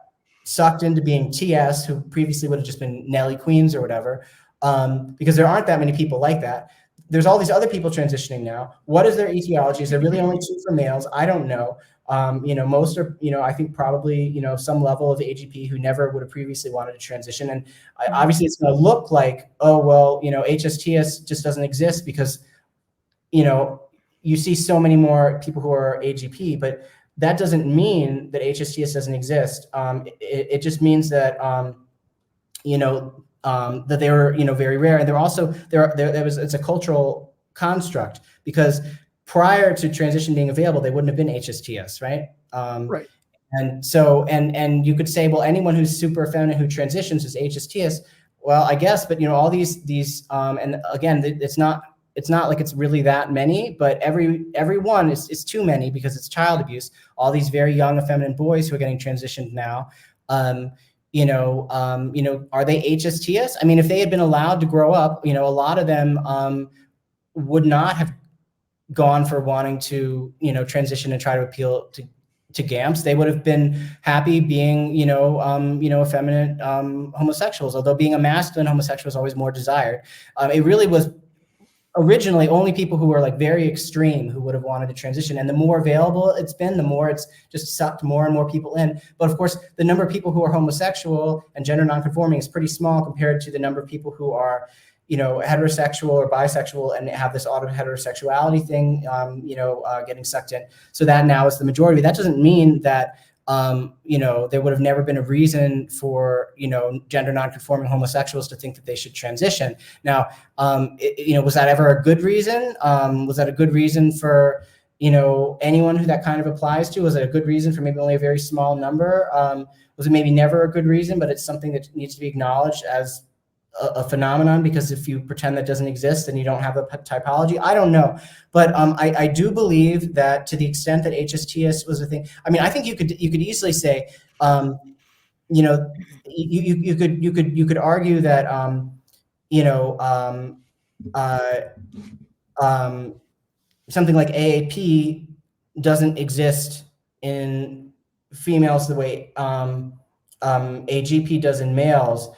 sucked into being TS, who previously would have just been Nelly Queens or whatever, because there aren't that many people like that. There's all these other people transitioning now. What is their etiology? Is there really only 2 for males? I don't know. Most are, I think probably, some level of AGP who never would have previously wanted to transition. And obviously it's going to look like, oh, well, HSTS just doesn't exist because, you see so many more people who are AGP, but that doesn't mean that HSTS doesn't exist. It just means that, that they were, very rare. And it's a cultural construct, because prior to transition being available, they wouldn't have been HSTS, right? Right. And so, and you could say, well, anyone who's super feminine who transitions is HSTS. Well, I guess, but all these, and again, it's not like it's really that many, but every one is too many, because it's child abuse. All these very young effeminate boys who are getting transitioned now, are they HSTS? I mean, if they had been allowed to grow up, a lot of them would not have gone for wanting to, transition and try to appeal to GAMPs. They would have been happy being, effeminate homosexuals, although being a masculine homosexual is always more desired. It really was originally only people who were like very extreme who would have wanted to transition. And the more available it's been, the more it's just sucked more and more people in. But of course, the number of people who are homosexual and gender nonconforming is pretty small compared to the number of people who are, heterosexual or bisexual and have this auto heterosexuality thing, getting sucked in. So that now is the majority. That doesn't mean that, there would have never been a reason for, gender nonconforming homosexuals to think that they should transition. Now, was that ever a good reason? Was that a good reason for, anyone who that kind of applies to? Was it a good reason for maybe only a very small number? Was it maybe never a good reason, but it's something that needs to be acknowledged as a phenomenon, because if you pretend that doesn't exist, then you don't have a typology. I don't know, but I do believe that to the extent that HSTS was a thing, I mean, I think you could easily say, you could argue that something like AAP doesn't exist in females the way AGP does in males.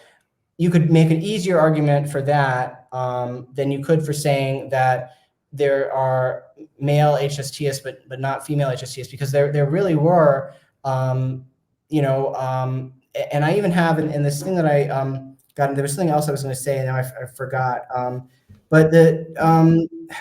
You could make an easier argument for that than you could for saying that there are male HSTS but not female HSTS, because there really were, and I even have in this thing that I got, there was something else I was going to say and now I forgot. But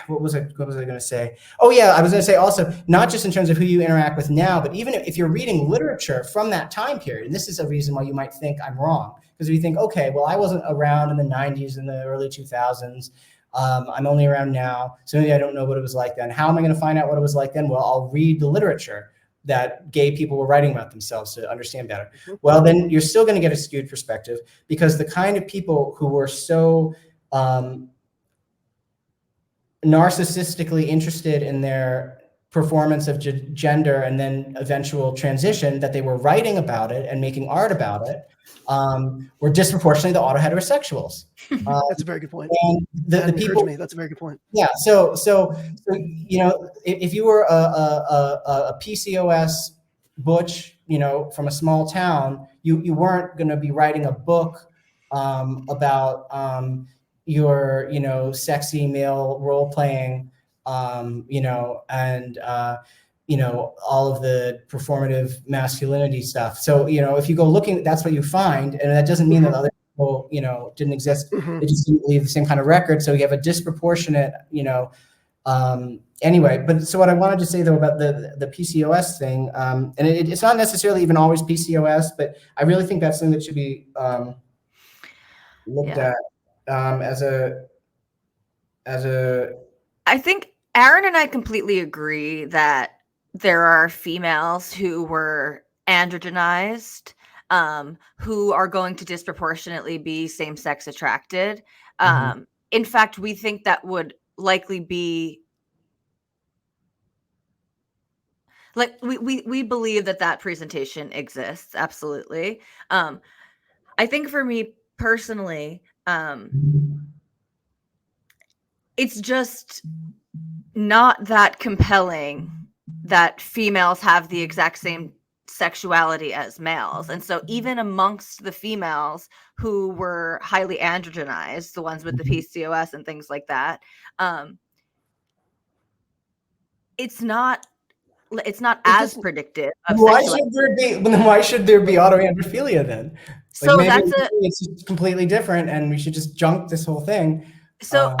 what was I going to say? Oh yeah, I was going to say also, not just in terms of who you interact with now, but even if you're reading literature from that time period, and this is a reason why you might think I'm wrong. Because we think, okay, well, I wasn't around in the 90s and the early 2000s. I'm only around now, so maybe I don't know what it was like then. How am I going to find out what it was like then? Well, I'll read the literature that gay people were writing about themselves to understand better. Well, then you're still going to get a skewed perspective, because the kind of people who were so narcissistically interested in their performance of gender and then eventual transition, that they were writing about it and making art about it, were disproportionately the auto-heterosexuals. That's a very good point. And the people, that's a very good point. Yeah. So if you were a PCOS butch, from a small town, you weren't going to be writing a book about your sexy male role playing, and all of the performative masculinity stuff. So, if you go looking, that's what you find. And that doesn't mean that other people, didn't exist. They just didn't leave the same kind of record. So you have a disproportionate, anyway. But so what I wanted to say though about the PCOS thing, and it's not necessarily even always PCOS, but I really think that's something that should be looked at as a. I think Aaron and I completely agree that there are females who were androgenized who are going to disproportionately be same-sex attracted. Mhm. In fact, we think that would likely be like we believe that presentation exists, absolutely. I think for me personally, it's just not that compelling that females have the exact same sexuality as males. And so even amongst the females who were highly androgenized, the ones with the PCOS and things like that, it's not as predictive of sexuality. Why should there be autoandrophilia then? Like So maybe that's it's just completely different, and we should just junk this whole thing. So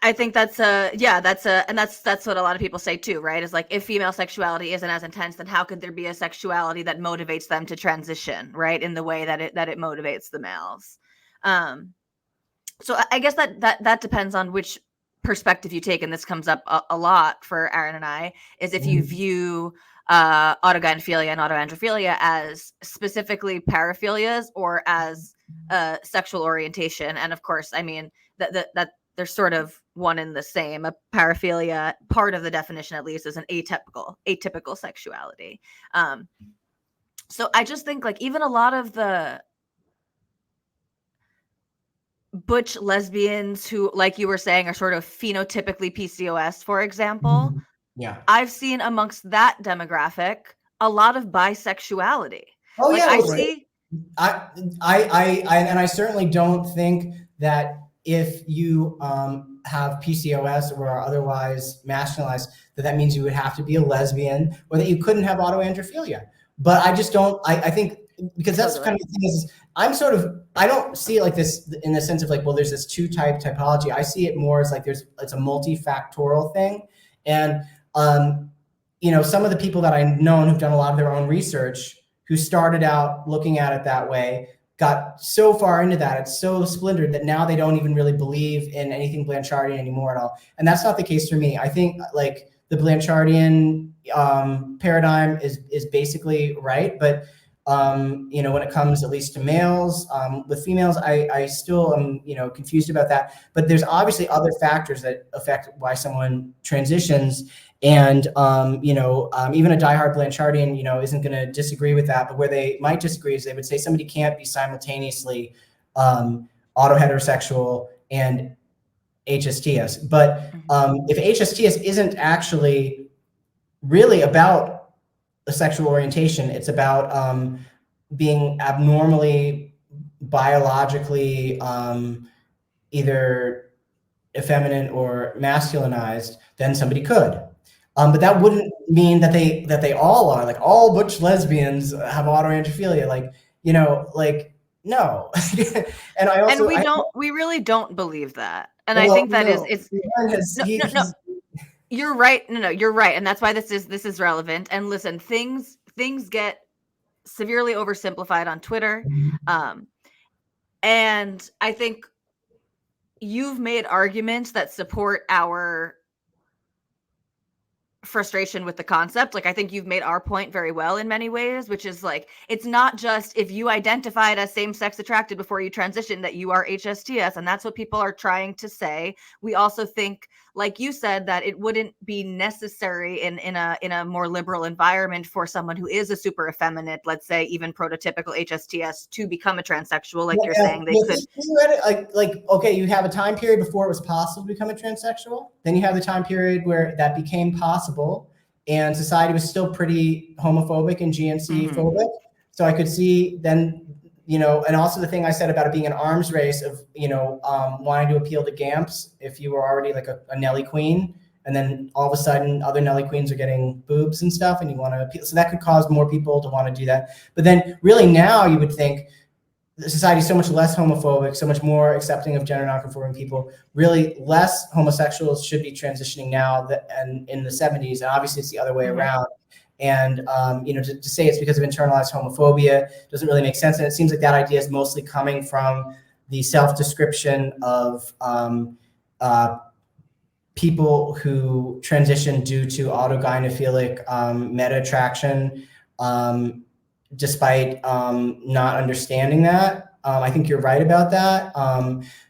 I think that's that's what a lot of people say too, right? Is like, if female sexuality isn't as intense, then how could there be a sexuality that motivates them to transition, right, in the way that it motivates the males? So I guess that depends on which perspective you take, and this comes up a lot for Aaron and I, is if you view autogynephilia and autoandrophilia as specifically paraphilias or as sexual orientation. And of course, I mean that they're sort of one and the same. A paraphilia, part of the definition at least, is an atypical sexuality. So I just think, like, even a lot of the butch lesbians who, like you were saying, are sort of phenotypically PCOS, for example, Yeah. I've seen amongst that demographic a lot of bisexuality. Oh like, yeah, I see. I certainly don't think that if you have PCOS or are otherwise masculinized, that means you would have to be a lesbian or that you couldn't have autoandrophilia. But I just don't. I think, because that's Totally. kind of the thing is, I don't see it like this in the sense of like, well, there's this two-type typology. I see it more as like it's a multifactorial thing. And some of the people that I've known who've done a lot of their own research, who started out looking at it that way, got so far into that, it's so splintered that now they don't even really believe in anything Blanchardian anymore at all. And that's not the case for me. I think like the Blanchardian paradigm is basically right, but when it comes at least to males, with females, I still am confused about that. But there's obviously other factors that affect why someone transitions. And even a diehard Blanchardian, isn't going to disagree with that. But where they might disagree is they would say somebody can't be simultaneously autoheterosexual and HSTS. But if HSTS isn't actually really about a sexual orientation, it's about being abnormally biologically either effeminate or masculinized, then somebody could. But that wouldn't mean that they all are, like, all butch lesbians have autoandrophilia. No. And we really don't believe that. And I think that you're right. No, you're right. And that's why this is relevant. And listen, things get severely oversimplified on Twitter. And I think you've made arguments that support our frustration with the concept. Like, I think you've made our point very well in many ways, which is like, it's not just if you identified as same-sex attracted before you transition that you are HSTS, and that's what people are trying to say. We also think, like you said, that it wouldn't be necessary in a more liberal environment for someone who is a super effeminate, let's say even prototypical HSTS, to become a transsexual. Like you're saying, they could. Okay, you have a time period before it was possible to become a transsexual. Then you have the time period where that became possible, and society was still pretty homophobic and GNC phobic. So I could see then, and also the thing I said about it being an arms race of, wanting to appeal to Gamps if you were already like a Nelly Queen, and then all of a sudden other Nelly Queens are getting boobs and stuff, and you want to appeal. So that could cause more people to want to do that. But then really now you would think the society is so much less homophobic, so much more accepting of gender nonconforming people. Really less homosexuals should be transitioning now and in the 70s. And obviously it's the other way around. And, to say it's because of internalized homophobia doesn't really make sense. And it seems like that idea is mostly coming from the self-description of people who transition due to autogynephilic meta-attraction. despite not understanding that. I think you're right about that.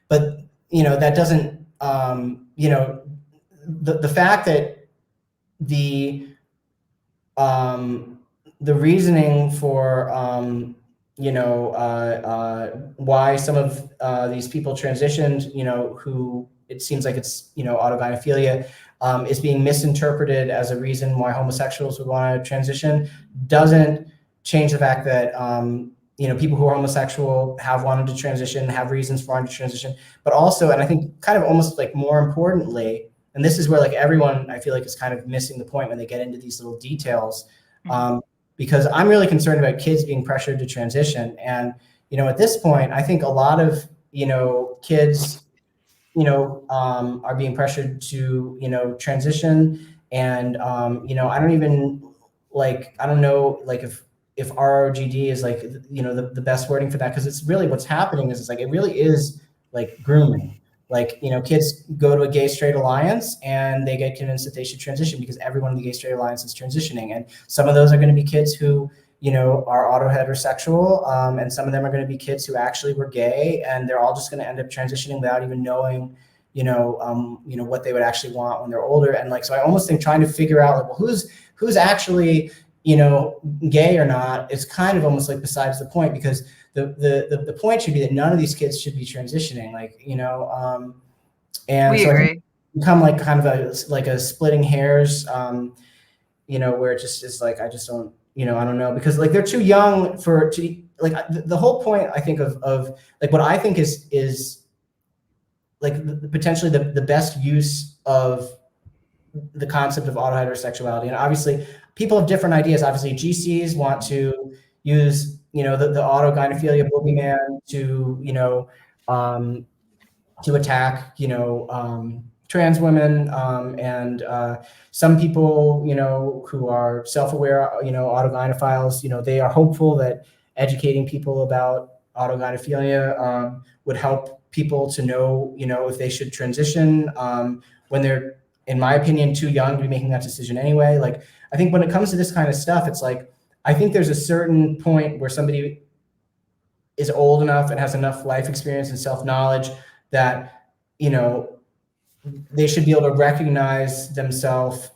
But, that doesn't, the fact that the reasoning for, why some of these people transitioned, who it seems like it's, autogynephilia, is being misinterpreted as a reason why homosexuals would want to transition, doesn't change the fact that, people who are homosexual have wanted to transition, have reasons for wanting to transition, but also, and I think kind of almost like more importantly, and this is where like everyone I feel like is kind of missing the point when they get into these little details, because I'm really concerned about kids being pressured to transition. And, at this point, I think a lot of, kids, are being pressured to, transition. And, I don't even I don't know, if ROGD is the best wording for that, because it's really what's happening is it really is like grooming. Kids go to a gay straight alliance and they get convinced that they should transition because everyone in the gay straight alliance is transitioning. And some of those are going to be kids who, are auto-heterosexual. And some of them are going to be kids who actually were gay, and they're all just going to end up transitioning without even knowing, what they would actually want when they're older. And so I almost think trying to figure out who's actually, gay or not is kind of almost besides the point, because the point should be that none of these kids should be transitioning, and we so agree. I think become kind of a splitting hairs, where it just is I just don't, I don't know, because they're too young to the whole point I think of what I think is potentially the best use of the concept of autoheterosexuality. And obviously people have different ideas. Obviously GCs want to use, the autogynephilia boogeyman to attack, trans women, and some people, who are self-aware, autogynephiles, they are hopeful that educating people about autogynephilia would help people to know, if they should transition when they're, in my opinion, too young to be making that decision anyway. I think when it comes to this kind of stuff, it's I think there's a certain point where somebody is old enough and has enough life experience and self-knowledge that, they should be able to recognize themselves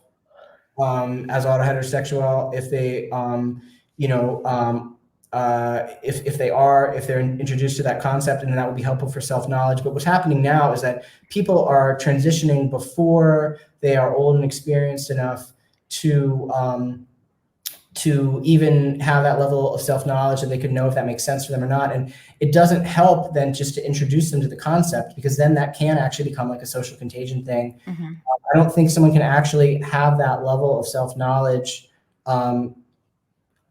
as autoheterosexual if they, if they're introduced to that concept, and then that would be helpful for self-knowledge. But what's happening now is that people are transitioning before they are old and experienced enough to even have that level of self-knowledge that they could know if that makes sense for them or not. And it doesn't help then just to introduce them to the concept, because then that can actually become a social contagion thing. Mm-hmm. I don't think someone can actually have that level of self-knowledge. I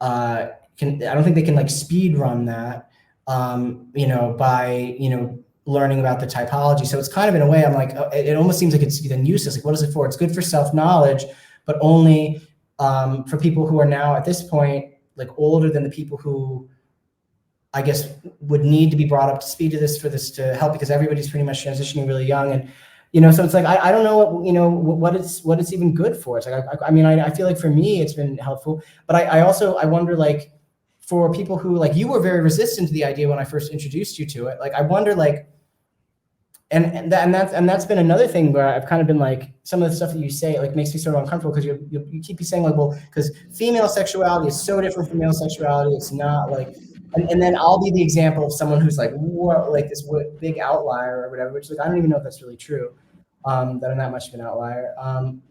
don't think they can speed run that, by, learning about the typology. So it's kind of, in a way, I'm it almost seems like it's then useless. What is it for? It's good for self-knowledge, but only for people who are now at this point, older than the people who I guess would need to be brought up to speed for this to help, because everybody's pretty much transitioning really young. And, so it's I don't know what it's even good for. It's I feel for me, it's been helpful, but I also wonder, for people who you were very resistant to the idea when I first introduced you to it. I wonder, and that's been another thing where I've kind of been some of the stuff that you say makes me sort of uncomfortable, because you keep saying well, because female sexuality is so different from male sexuality. It's not and then I'll be the example of someone who's what, this big outlier or whatever, which I don't even know if that's really true. That I'm that much of an outlier.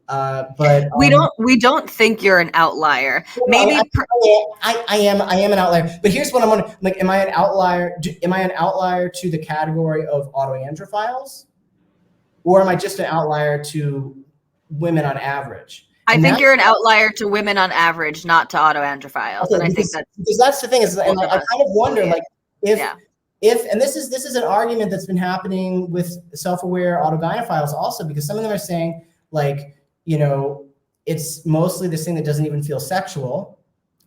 But we don't think you're an outlier. Maybe I am an outlier. But here's what I'm wondering: am I an outlier? Am I an outlier to the category of autoandrophiles, or am I just an outlier to women on average? I think you're an outlier to women on average, not to autoandrophiles. Okay, and I think that's the thing is, and I kind of wonder if and this is an argument that's been happening with self-aware autogynephiles also, because some of them are saying it's mostly this thing that doesn't even feel sexual,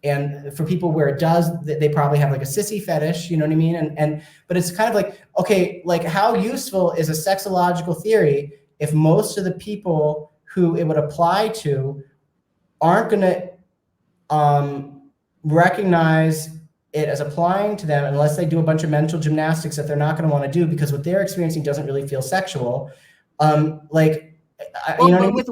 and for people where it does, they probably have a sissy fetish, you know what I mean? But it's kind of okay, how useful is a sexological theory if most of the people who it would apply to aren't going to recognize it as applying to them unless they do a bunch of mental gymnastics that they're not going to want to do because what they're experiencing doesn't really feel sexual. Well, you know but what I mean? with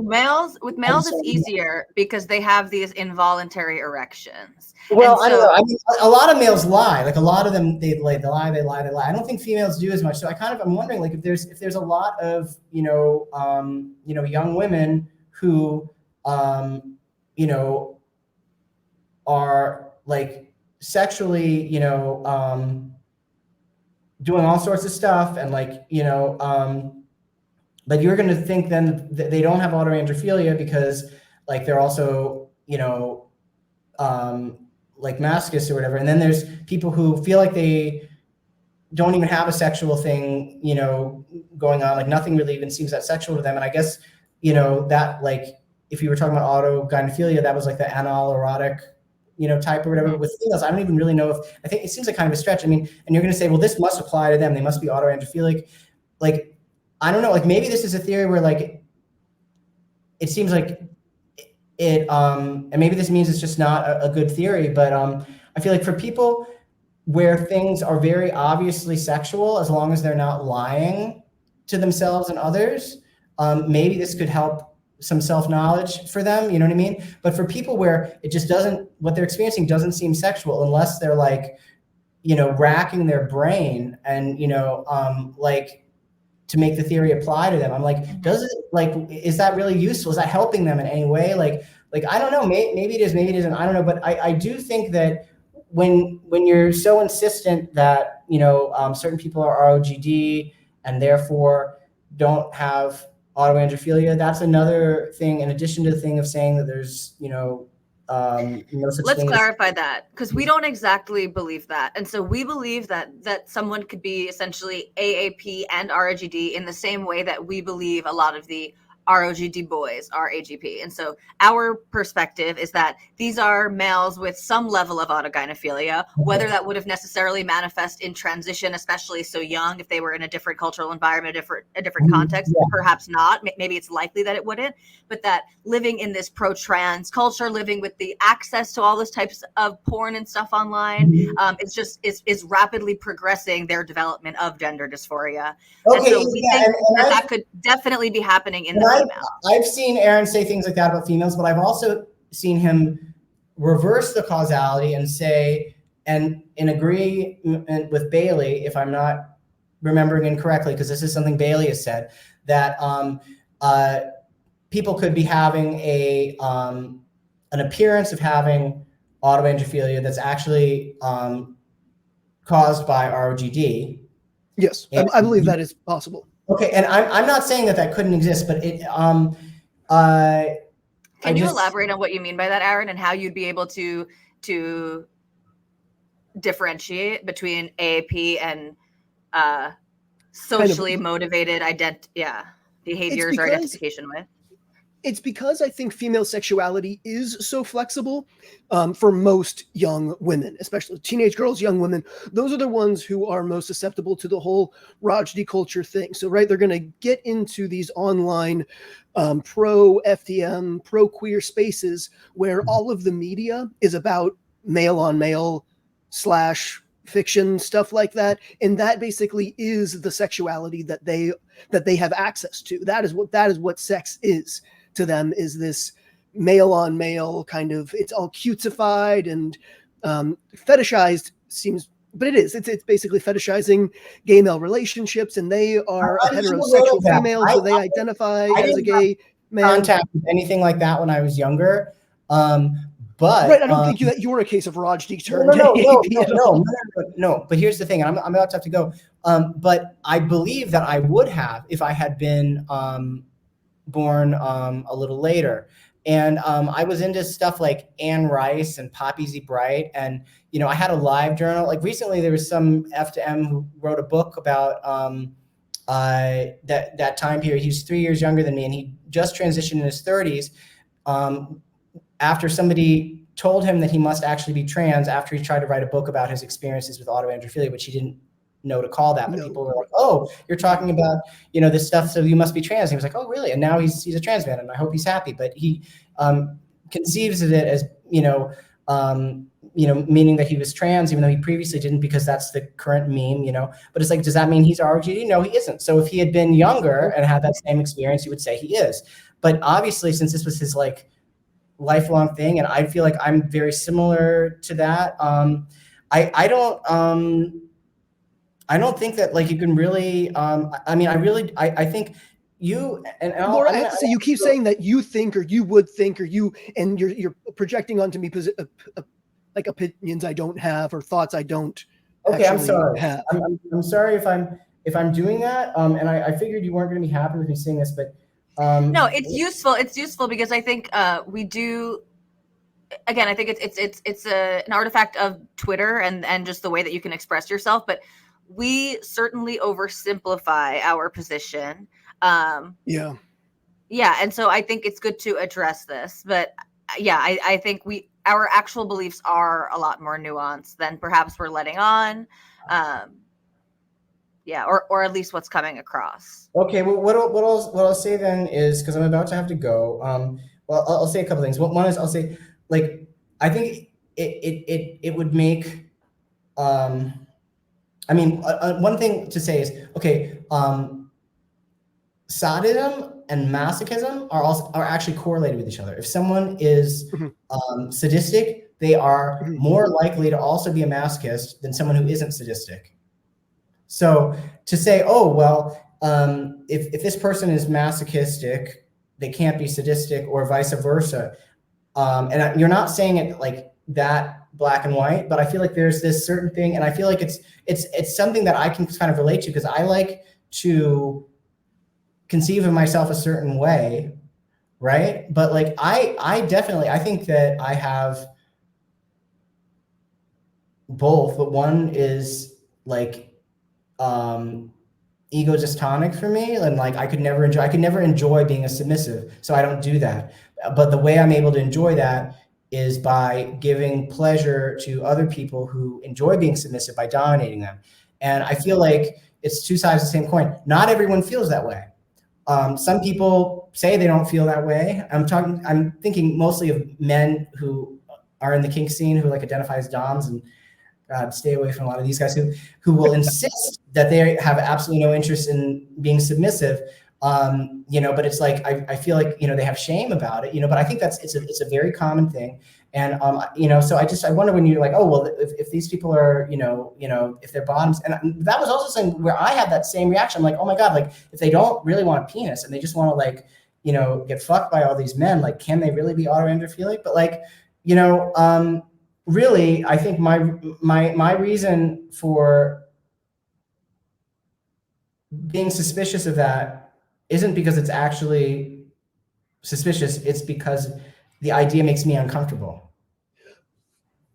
males, it's easier because they have these involuntary erections. Well, I don't know. I mean, a lot of males lie. Like a lot of them, they lie. I don't think females do as much. So I'm wondering, like, if there's a lot of young women who are like sexually doing all sorts of stuff and but you're going to think then that they don't have autoandrophilia because like they're also like masochists or whatever. And then there's people who feel like they don't even have a sexual thing going on, like nothing really even seems that sexual to them. And I guess that, like, if you were talking about autogynephilia, that was like the anal erotic type or whatever. With females, I don't even really know I think it seems like kind of a stretch. I mean, and you're going to say, well, this must apply to them. They must be autoandrophilic. Like, I don't know. Like maybe this is a theory where like, it seems like it, and maybe this means it's just not a good theory, but I feel like for people where things are very obviously sexual, as long as they're not lying to themselves and others, maybe this could help some self-knowledge for them, you know what I mean? But for people where it just what they're experiencing doesn't seem sexual unless they're like, racking their brain and, like to make the theory apply to them. I'm like, is that really useful? Is that helping them in any way? Like, I don't know, maybe it is, maybe it isn't. I don't know. But I do think that when you're so insistent that, certain people are ROGD and therefore don't have autoandrophilia, that's another thing in addition to the thing of saying that there's no such Let's thing clarify that, because we don't exactly believe that. And so we believe that someone could be essentially AAP and ROGD in the same way that we believe a lot of the ROGD boys are AGP. And so our perspective is that these are males with some level of autogynephilia, whether that would have necessarily manifest in transition, especially so young, if they were in a different cultural environment, a different context, perhaps not. Maybe it's likely that it wouldn't, but that living in this pro-trans culture, living with the access to all those types of porn and stuff online, it's just is rapidly progressing their development of gender dysphoria. Okay, and so we think that could definitely be happening in the female. I've seen Aaron say things like that about females, but I've also seen him reverse the causality and say, and in agreement with Bailey, if I'm not remembering incorrectly, because this is something Bailey has said, that people could be having an appearance of having autoandrophilia that's actually caused by ROGD. Yes, I believe that is possible. Okay, and I'm not saying that couldn't exist, but it. Can you elaborate on what you mean by that, Aaron, and how you'd be able to differentiate between AAP and socially motivated behaviors or identification with? It's because I think female sexuality is so flexible for most young women, especially teenage girls, young women. Those are the ones who are most susceptible to the whole ROGD culture thing. So, right, they're going to get into these online pro-FTM, pro-queer spaces where all of the media is about male-on-male / fiction, stuff like that. And that basically is the sexuality that they have access to. That is what sex is. To them is this male on male kind of, it's all cutesified and fetishized but it's basically fetishizing gay male relationships, and they are heterosexual females, so they identify as a gay man. Contact with anything like that when I was younger. But right, I don't think that you're a case of ROGD turned. No. But here's the thing, and I'm about to have to go. But I believe that I would have if I had been born a little later. And I was into stuff like Anne Rice and Poppy Z. Bright. And, I had a live journal. Like recently there was some F to M who wrote a book about that time period. He was 3 years younger than me, and he just transitioned in his 30s after somebody told him that he must actually be trans after he tried to write a book about his experiences with autoandrophilia, which he didn't know to call that. But people were like, oh, you're talking about, this stuff, so you must be trans. And he was like, oh, really? And now he's a trans man, and I hope he's happy. But he conceives of it as, meaning that he was trans, even though he previously didn't, because that's the current meme, but it's like, does that mean he's RGD? No, he isn't. So if he had been younger and had that same experience, you would say he is. But obviously, since this was his like lifelong thing, and I feel like I'm very similar to that, I don't think that like you can really, I think you and Laura, I have to say, you keep saying that you think, or you would think, or and you're projecting onto me like opinions I don't have, or thoughts I don't. Okay, I'm sorry. Have. I'm sorry if I'm doing that. And I figured you weren't going to be happy with me saying this, but no, it's useful. It's useful because I think we do. Again, I think it's an artifact of Twitter and just the way that you can express yourself, but we certainly oversimplify our position. Yeah. And so I think it's good to address this, but yeah, I think our actual beliefs are a lot more nuanced than perhaps we're letting on. Or at least what's coming across. Okay. Well, what I'll say then is, because I'm about to have to go. Well, I'll say a couple things. One is I'll say, like, I think it would make, one thing to say is, okay, sadism and masochism are actually correlated with each other. If someone is sadistic, they are more likely to also be a masochist than someone who isn't sadistic. So to say, oh, well, if this person is masochistic, they can't be sadistic, or vice versa. And you're not saying it like that black and white, but I feel like there's this certain thing, and I feel like it's something that I can kind of relate to, because I like to conceive of myself a certain way, right? But like I think that I have both, but one is like ego dystonic for me, and like I could never enjoy being a submissive, so I don't do that. But the way I'm able to enjoy that is by giving pleasure to other people who enjoy being submissive by dominating them. And I feel like it's two sides of the same coin. Not everyone feels that way. Some people say they don't feel that way. I'm thinking mostly of men who are in the kink scene who like identify as doms, and stay away from a lot of these guys who will insist that they have absolutely no interest in being submissive. But it's like, I feel like, they have shame about it, but I think it's a very common thing. And, so I wonder when you're like, oh, well, if these people are, if they're bottoms, and that was also something where I had that same reaction. I'm like, oh my God, like if they don't really want a penis and they just want to like, get fucked by all these men, like, can they really be autoandrophilic? But like, really, I think my reason for being suspicious of that isn't because it's actually suspicious. It's because the idea makes me uncomfortable.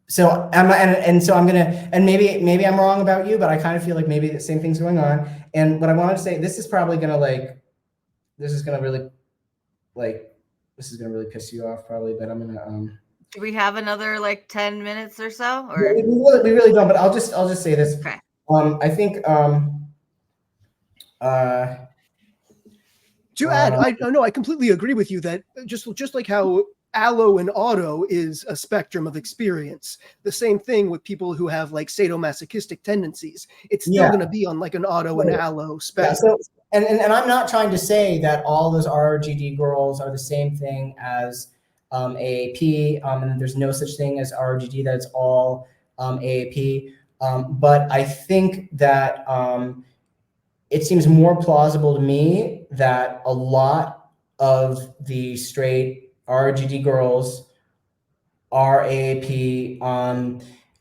So maybe I'm wrong about you, but I kind of feel like maybe the same thing's going on. And what I wanted to say, this is going to really piss you off probably, but I'm going to, do we have another like 10 minutes or so? Or we really don't, but I'll just say this. Okay. I think, to add, I completely agree with you that just like how allo and auto is a spectrum of experience, the same thing with people who have like sadomasochistic tendencies. It's still going to be on like an auto and allo spectrum. Yeah, so, and I'm not trying to say that all those RGD girls are the same thing as AAP, and there's no such thing as RGD, that it's all AAP. But I think that it seems more plausible to me that a lot of the straight RGD girls are AAP.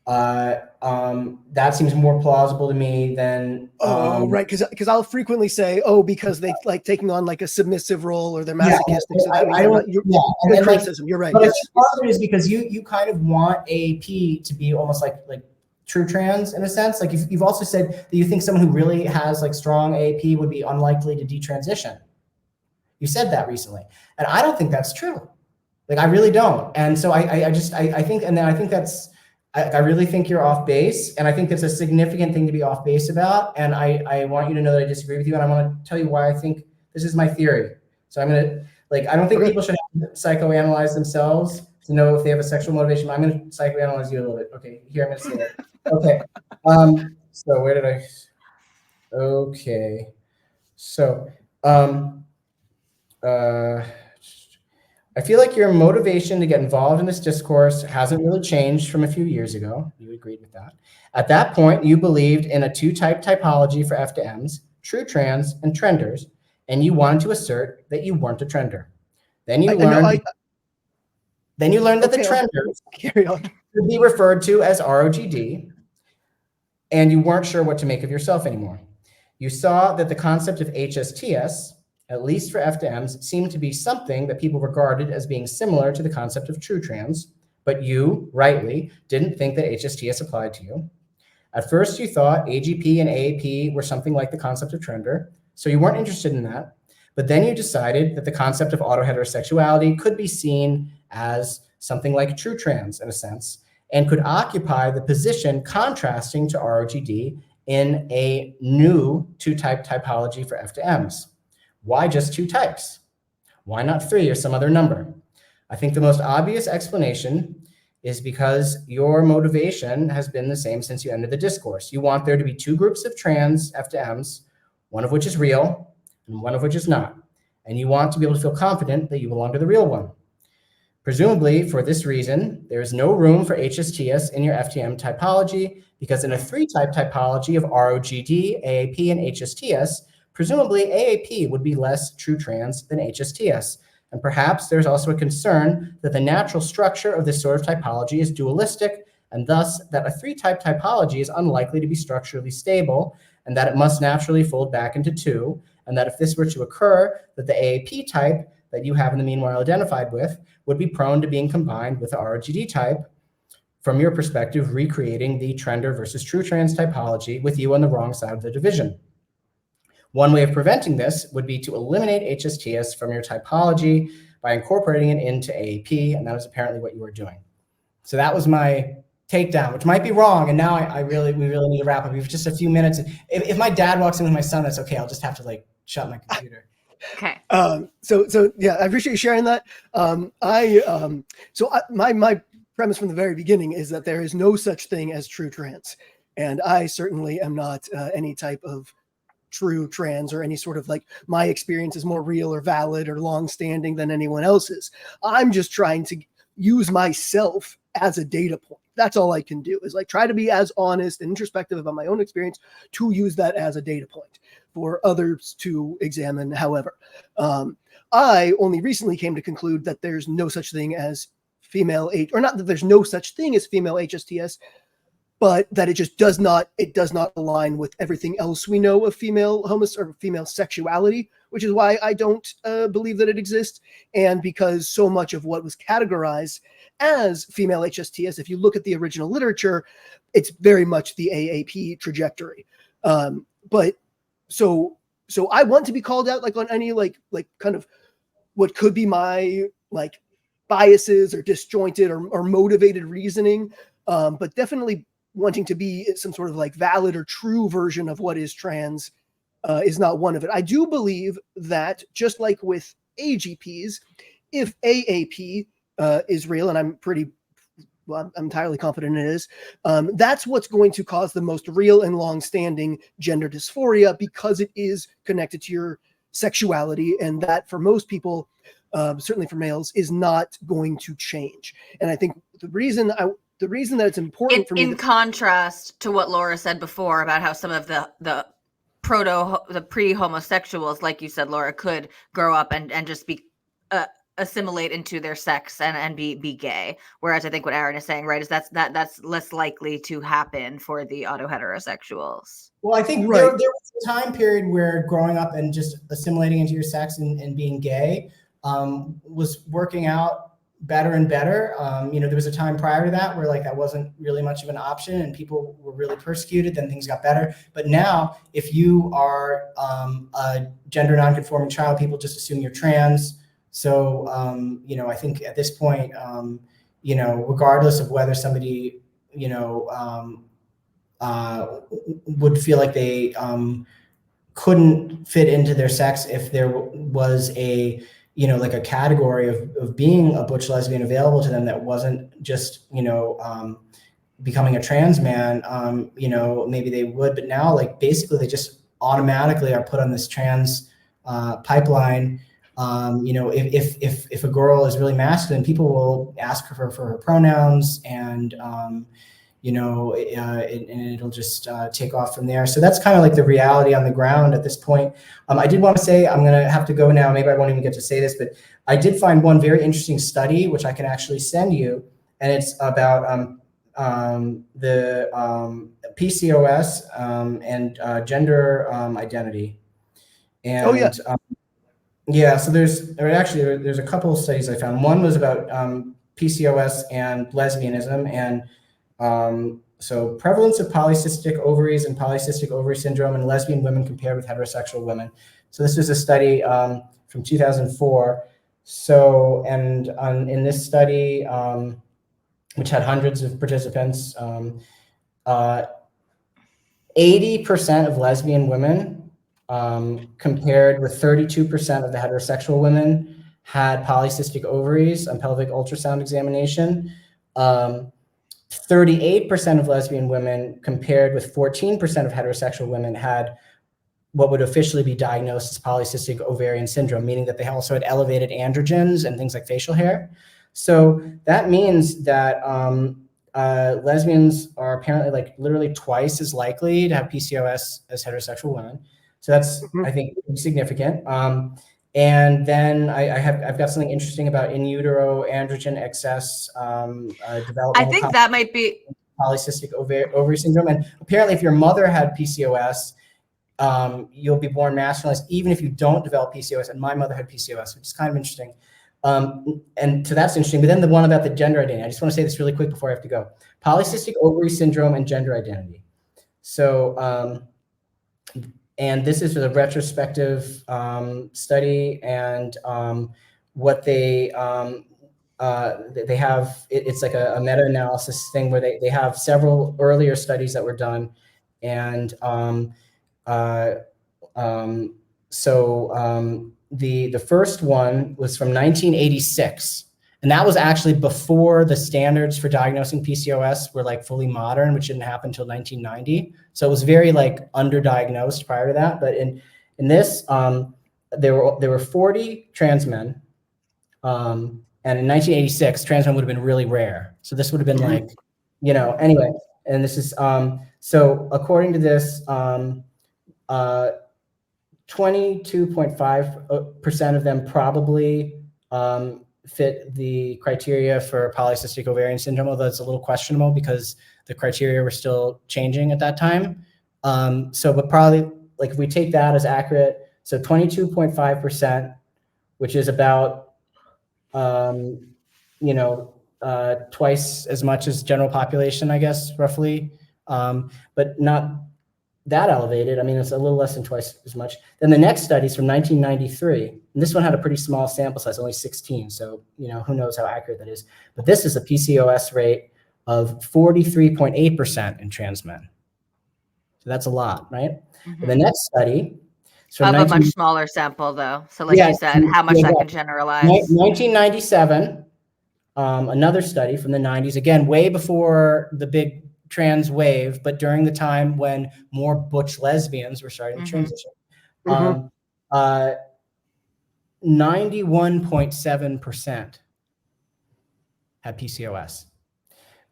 That seems more plausible to me than right, because I'll frequently say, because they like taking on like a submissive role, or they're masochistic. Criticism. You're right. But yes. Part of it is because you kind of want AAP to be almost like true trans in a sense. Like you've also said that you think someone who really has like strong AAP would be unlikely to detransition. You said that recently, and I don't think that's true. Like I really don't. And so I really think you're off base, and I think it's a significant thing to be off base about. And I want you to know that I disagree with you, and I want to tell you why I think this is my theory. So I don't think people should have to psychoanalyze themselves to know if they have a sexual motivation. I'm going to psychoanalyze you a little bit. Okay, here I'm going to say that. Okay. So where did I? Okay. So I feel like your motivation to get involved in this discourse hasn't really changed from a few years ago. You agreed with that. At that point, you believed in a two-type typology for F to Ms, true trans and trenders, and you wanted to assert that you weren't a trender. Then you learned that the trenders could be referred to as ROGD, and you weren't sure what to make of yourself anymore. You saw that the concept of HSTS, at least for F to Ms, seemed to be something that people regarded as being similar to the concept of true trans, but you, rightly, didn't think that HSTS applied to you. At first, you thought AGP and AAP were something like the concept of trender, so you weren't interested in that. But then you decided that the concept of autoheterosexuality could be seen as something like true trans in a sense, and could occupy the position contrasting to ROGD in a new two-type typology for F to Ms. Why just two types? Why not three or some other number? I think the most obvious explanation is because your motivation has been the same since you entered the discourse. You want there to be two groups of trans F to Ms, one of which is real and one of which is not. And you want to be able to feel confident that you belong to the real one. Presumably, for this reason, there is no room for HSTS in your FTM typology, because in a three-type typology of ROGD, AAP, and HSTS, presumably AAP would be less true trans than HSTS. And perhaps there's also a concern that the natural structure of this sort of typology is dualistic, and thus that a three-type typology is unlikely to be structurally stable, and that it must naturally fold back into two, and that if this were to occur, that the AAP type that you have in the meanwhile identified with would be prone to being combined with the ROGD type, from your perspective, recreating the trender versus true trans typology with you on the wrong side of the division. One way of preventing this would be to eliminate HSTS from your typology by incorporating it into AAP, and that was apparently what you were doing. So that was my takedown, which might be wrong, and now we really need to wrap up. We have just a few minutes. If my dad walks in with my son, that's okay. I'll just have to shut my computer. Okay. So yeah, I appreciate you sharing that. My premise from the very beginning is that there is no such thing as true trans, and I certainly am not any type of true trans or any sort of my experience is more real or valid or long-standing than anyone else's. I'm just trying to use myself as a data point. That's all I can do is try to be as honest and introspective about my own experience to use that as a data point for others to examine. However, I only recently came to conclude that there's no such thing as not that there's no such thing as female HSTS, but that it just does not align with everything else we know of female sexuality, which is why I don't believe that it exists. And because so much of what was categorized as female HSTS, if you look at the original literature, it's very much the AAP trajectory. But so I want to be called out on any kind of what could be my biases or disjointed or motivated reasoning, but definitely wanting to be some sort of valid or true version of what is trans is not one of it. I do believe that just like with AGPs, if AAP is real, and I'm entirely confident it is, that's what's going to cause the most real and long-standing gender dysphoria, because it is connected to your sexuality, and that for most people, certainly for males, is not going to change. And I think the reason that it's important for me, in contrast to what Laura said before about how some of the pre-homosexuals, like you said, Laura, could grow up and just be assimilate into their sex and be gay. Whereas I think what Aaron is saying, right, is that's less likely to happen for the auto-heterosexuals. Well, I think there was a time period where growing up and just assimilating into your sex and being gay was working out better and better. There was a time prior to that where that wasn't really much of an option and people were really persecuted, then things got better. But now if you are a gender non-conforming child, people just assume you're trans. So, I think at this point, regardless of whether somebody, would feel like they couldn't fit into their sex if there was a like a category of being a butch lesbian available to them that wasn't just, becoming a trans man, maybe they would, but now like basically they just automatically are put on this trans pipeline. If a girl is really masculine, people will ask her for her pronouns, and and it'll just take off from there. So that's kind of like the reality on the ground at this point. I did want to say, I'm going to have to go now. Maybe I won't even get to say this, but I did find one very interesting study, which I can actually send you. And it's about the PCOS and gender identity. And so there's a couple of studies I found. One was about PCOS and lesbianism, and so prevalence of polycystic ovaries and polycystic ovary syndrome in lesbian women compared with heterosexual women. So this was a study from 2004. So, and in this study, which had hundreds of participants, 80% of lesbian women compared with 32% of the heterosexual women had polycystic ovaries on pelvic ultrasound examination. 38% of lesbian women compared with 14% of heterosexual women had what would officially be diagnosed as polycystic ovarian syndrome, meaning that they also had elevated androgens and things like facial hair. So that means that lesbians are apparently like literally twice as likely to have PCOS as heterosexual women. So that's, I think, significant. And then I've got something interesting about in utero androgen excess development. I think that might be polycystic ovary syndrome. And apparently if your mother had PCOS, you'll be born masculinized even if you don't develop PCOS. And my mother had PCOS, which is kind of interesting. And so that's interesting. But then the one about the gender identity, I just want to say this really quick before I have to go. Polycystic ovary syndrome and gender identity. So, and this is a retrospective study, and what they have, it's like a meta-analysis thing where they have several earlier studies that were done. And the first one was from 1986. And that was actually before the standards for diagnosing PCOS were like fully modern, which didn't happen until 1990. So it was very like underdiagnosed prior to that. But in this, there were 40 trans men. And in 1986, trans men would have been really rare. So this would have been like, anyway. And this is, so according to this, 22.5% of them probably fit the criteria for polycystic ovarian syndrome, although it's a little questionable because the criteria were still changing at that time. But probably, like if we take that as accurate, so 22.5%, which is about, twice as much as general population, I guess, roughly, but not that elevated. I mean, it's a little less than twice as much. Then the next study is from 1993. And this one had a pretty small sample size, only 16. So, who knows how accurate that is. But this is a PCOS rate of 43.8% in trans men. So that's a lot, right? And the next study is from a much smaller sample, though. So like you said, how much that can generalize. 1997, another study from the 90s, again, way before the big trans wave, but during the time when more butch lesbians were starting to transition. 91.7% had PCOS.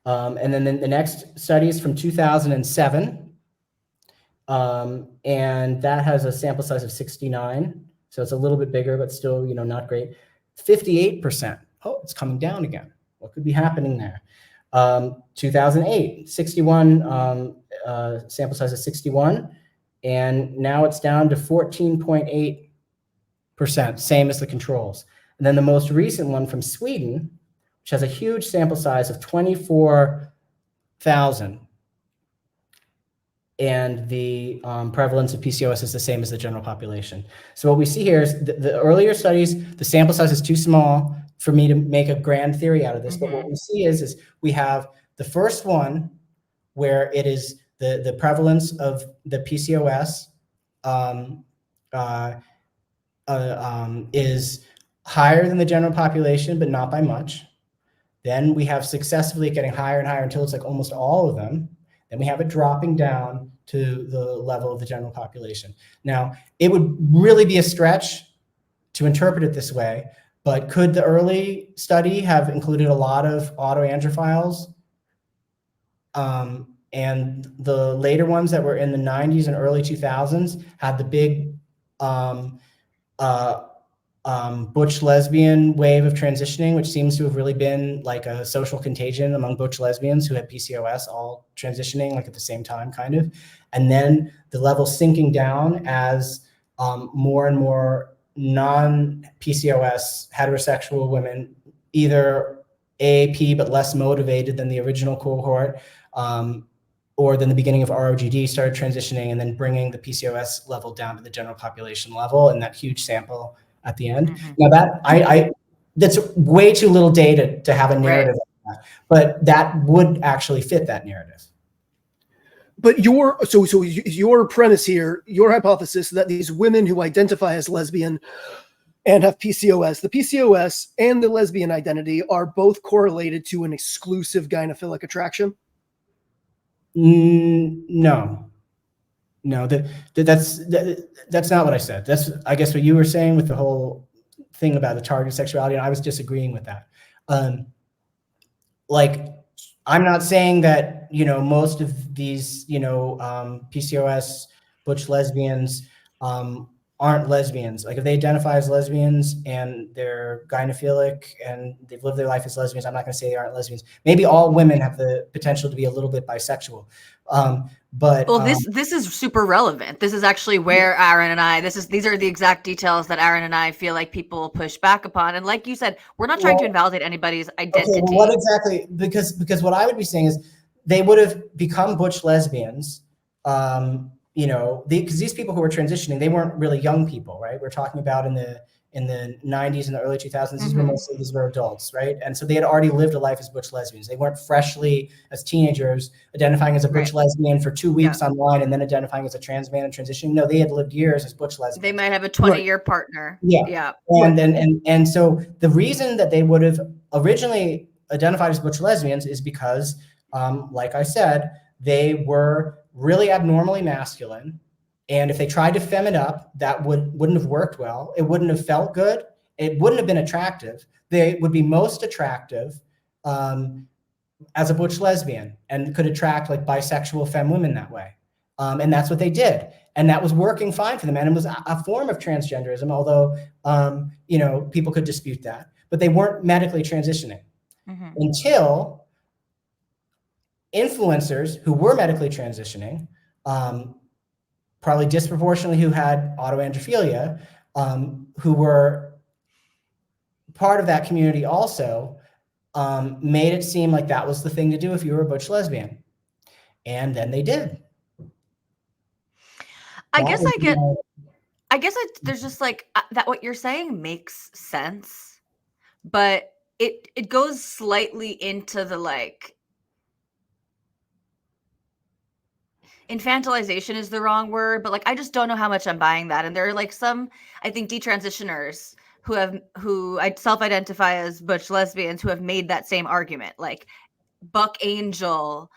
And then the next study is from 2007. And that has a sample size of 69. So it's a little bit bigger, but still, not great. 58%. Oh, it's coming down again. What could be happening there? 2008, 61, sample size of 61. And now it's down to 14.8%, same as the controls. And then the most recent one from Sweden, which has a huge sample size of 24,000. And the prevalence of PCOS is the same as the general population. So what we see here is the earlier studies, the sample size is too small for me to make a grand theory out of this. But what we see is we have the first one where it is the prevalence of the PCOS is higher than the general population, but not by much. Then we have successively getting higher and higher until it's like almost all of them. Then we have it dropping down to the level of the general population. Now, it would really be a stretch to interpret it this way, but could the early study have included a lot of autoandrophiles? And the later ones that were in the 90s and early 2000s had the big butch lesbian wave of transitioning, which seems to have really been like a social contagion among butch lesbians who had PCOS all transitioning like at the same time, kind of. And then the level sinking down as more and more non-PCOS heterosexual women, either AAP but less motivated than the original cohort, or then the beginning of ROGD started transitioning and then bringing the PCOS level down to the general population level in that huge sample at the end. Now that that's way too little data to have a narrative, on that, but that would actually fit that narrative. But your premise here, your hypothesis that these women who identify as lesbian and have PCOS, the PCOS and the lesbian identity are both correlated to an exclusive gynophilic attraction? No, that's not what I said. That's, I guess, what you were saying with the whole thing about the target sexuality, and I was disagreeing with that. Like, I'm not saying that, you know, most of these, you know, PCOS butch lesbians aren't lesbians. Like, if they identify as lesbians and they're gynophilic and they've lived their life as lesbians, I'm not going to say they aren't lesbians. Maybe all women have the potential to be a little bit bisexual. But well, this is super relevant. This is actually where Aaron and I, these are the exact details that Aaron and I feel like people push back upon. And like you said, we're not trying to invalidate anybody's identity. Okay, well, what exactly? Because what I would be saying is they would have become butch lesbians. You know, because these people who were transitioning, they weren't really young people, right? We're talking about in the 90s and the early 2000s. These were adults, right? And so they had already lived a life as butch lesbians. They weren't freshly, as teenagers, identifying as a butch lesbian for 2 weeks online and then identifying as a trans man and transitioning. No, they had lived years as butch lesbians. They might have a 20-year partner. Yeah. And so the reason that they would have originally identified as butch lesbians is because, like I said, they were really abnormally masculine. And if they tried to femme it up, that wouldn't have worked well. It wouldn't have felt good. It wouldn't have been attractive. They would be most attractive as a butch lesbian and could attract like bisexual femme women that way. And that's what they did. And that was working fine for them. And it was a form of transgenderism, although, you know, people could dispute that. But they weren't medically transitioning until influencers who were medically transitioning, probably disproportionately who had autoandrophilia, who were part of that community also, made it seem like that was the thing to do if you were a butch lesbian. And then they did. There's just like that what you're saying makes sense, but it goes slightly into the like infantilization is the wrong word, but like I just don't know how much I'm buying that. And there are like some, I think, detransitioners who self-identify as butch lesbians who have made that same argument. Like Buck Angel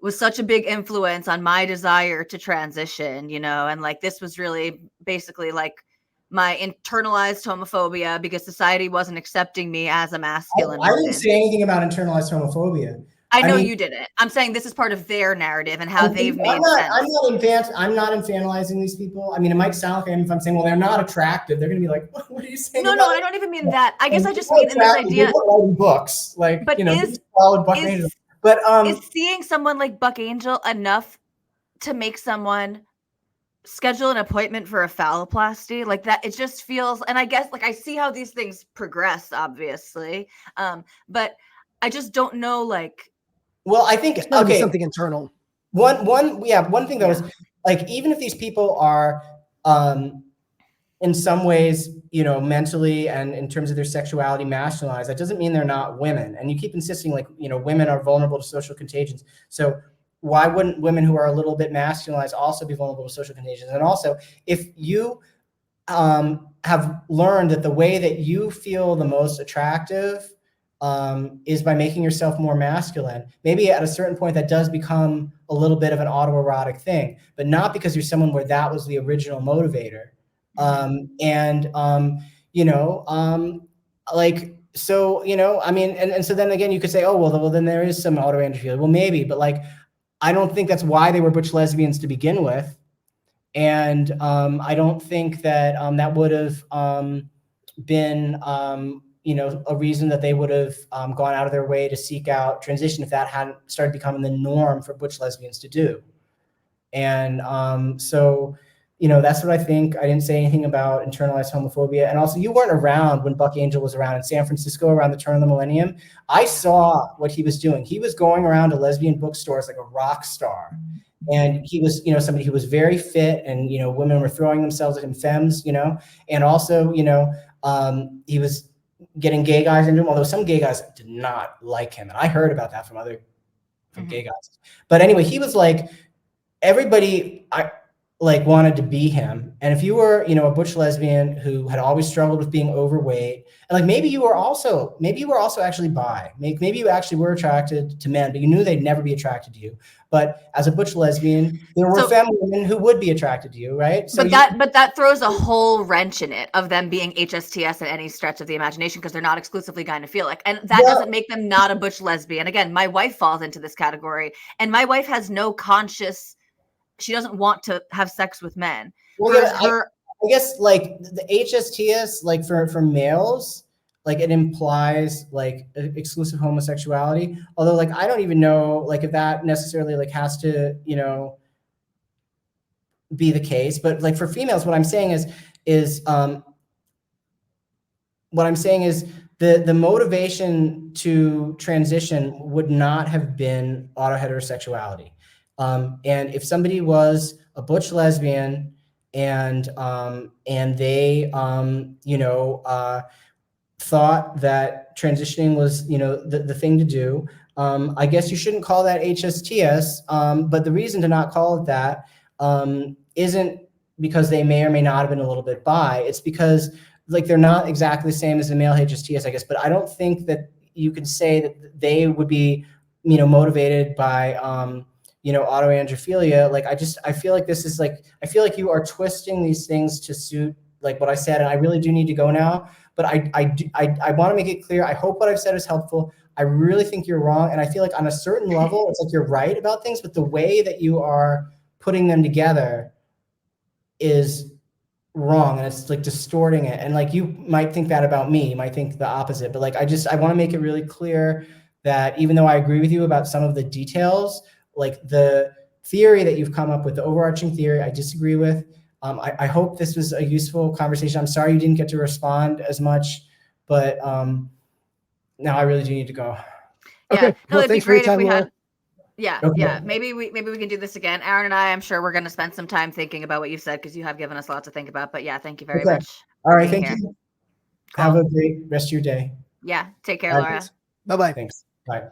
was such a big influence on my desire to transition, you know, and like this was really basically like my internalized homophobia because society wasn't accepting me as a masculine woman. I didn't say anything about internalized homophobia. I mean, you didn't. I'm saying this is part of their narrative and how they've made sense. I'm not infantilizing these people. I mean, it might sound like if I'm saying, well, they're not attractive. They're going to be like, what are you saying? No, I don't even mean that. I guess I just mean in this idea. Writing books, like, but you know, is seeing someone like Buck Angel enough to make someone schedule an appointment for a phalloplasty? Like that, it just feels, and I guess like I see how these things progress, obviously. But I just don't know, like, well, I think something internal. One thing that was like, even if these people are in some ways, you know, mentally and in terms of their sexuality masculinized, that doesn't mean they're not women. And you keep insisting like, you know, women are vulnerable to social contagions. So why wouldn't women who are a little bit masculinized also be vulnerable to social contagions? And also, if you have learned that the way that you feel the most attractive is by making yourself more masculine. Maybe at a certain point that does become a little bit of an autoerotic thing, but not because you're someone where that was the original motivator. Like, so, I mean, and so then again, you could say, oh, well, then there is some autoandrophilia. Well, maybe, but like, I don't think that's why they were butch lesbians to begin with. And I don't think that that would have been, a reason that they would have gone out of their way to seek out transition if that hadn't started becoming the norm for butch lesbians to do. And so, that's what I think. I didn't say anything about internalized homophobia. And also, you weren't around when Buck Angel was around in San Francisco around the turn of the millennium. I saw what he was doing. He was going around to lesbian bookstores like a rock star. And he was, somebody who was very fit, and, women were throwing themselves at him, femmes, and also, he was getting gay guys into him, although some gay guys did not like him. And I heard about that from gay guys. But anyway, he was like, everybody wanted to be him. And if you were, a butch lesbian who had always struggled with being overweight, and like maybe you were also actually bi, maybe you actually were attracted to men, but you knew they'd never be attracted to you. But as a butch lesbian, there were femme women who would be attracted to you, right? So but that throws a whole wrench in it of them being HSTS at any stretch of the imagination, because they're not exclusively gynophilic, and that doesn't make them not a butch lesbian. Again, my wife falls into this category, and my wife has no conscious. She doesn't want to have sex with men. Well, I guess like the HSTS, like for males, like it implies like exclusive homosexuality. Although like, I don't even know like if that necessarily like has to, be the case. But like for females, what I'm saying is the motivation to transition would not have been autoheterosexuality. And if somebody was a butch lesbian and they, thought that transitioning was, the thing to do, I guess you shouldn't call that HSTS. But the reason to not call it that isn't because they may or may not have been a little bit bi. It's because like they're not exactly the same as the male HSTS, I guess. But I don't think that you could say that they would be, motivated by autoandrophilia. Like I feel like this is like, I feel like you are twisting these things to suit like what I said, and I really do need to go now. But I want to make it clear. I hope what I've said is helpful. I really think you're wrong, and I feel like on a certain level, it's like you're right about things, but the way that you are putting them together is wrong, and it's like distorting it. And like you might think that about me, you might think the opposite, but like I want to make it really clear that even though I agree with you about some of the details, like the theory that you've come up with, the overarching theory, I disagree with. I hope this was a useful conversation. I'm sorry you didn't get to respond as much, but now I really do need to go. Yeah, okay. no, it'd be great if we had. Yeah. Okay. Yeah. Maybe we can do this again. Aaron and I'm sure we're going to spend some time thinking about what you've said, because you have given us lots to think about. But yeah, thank you very much. All right. Thank you. Cool. Have a great rest of your day. Yeah. Take care, Laura. Bye-bye. Thanks. Bye.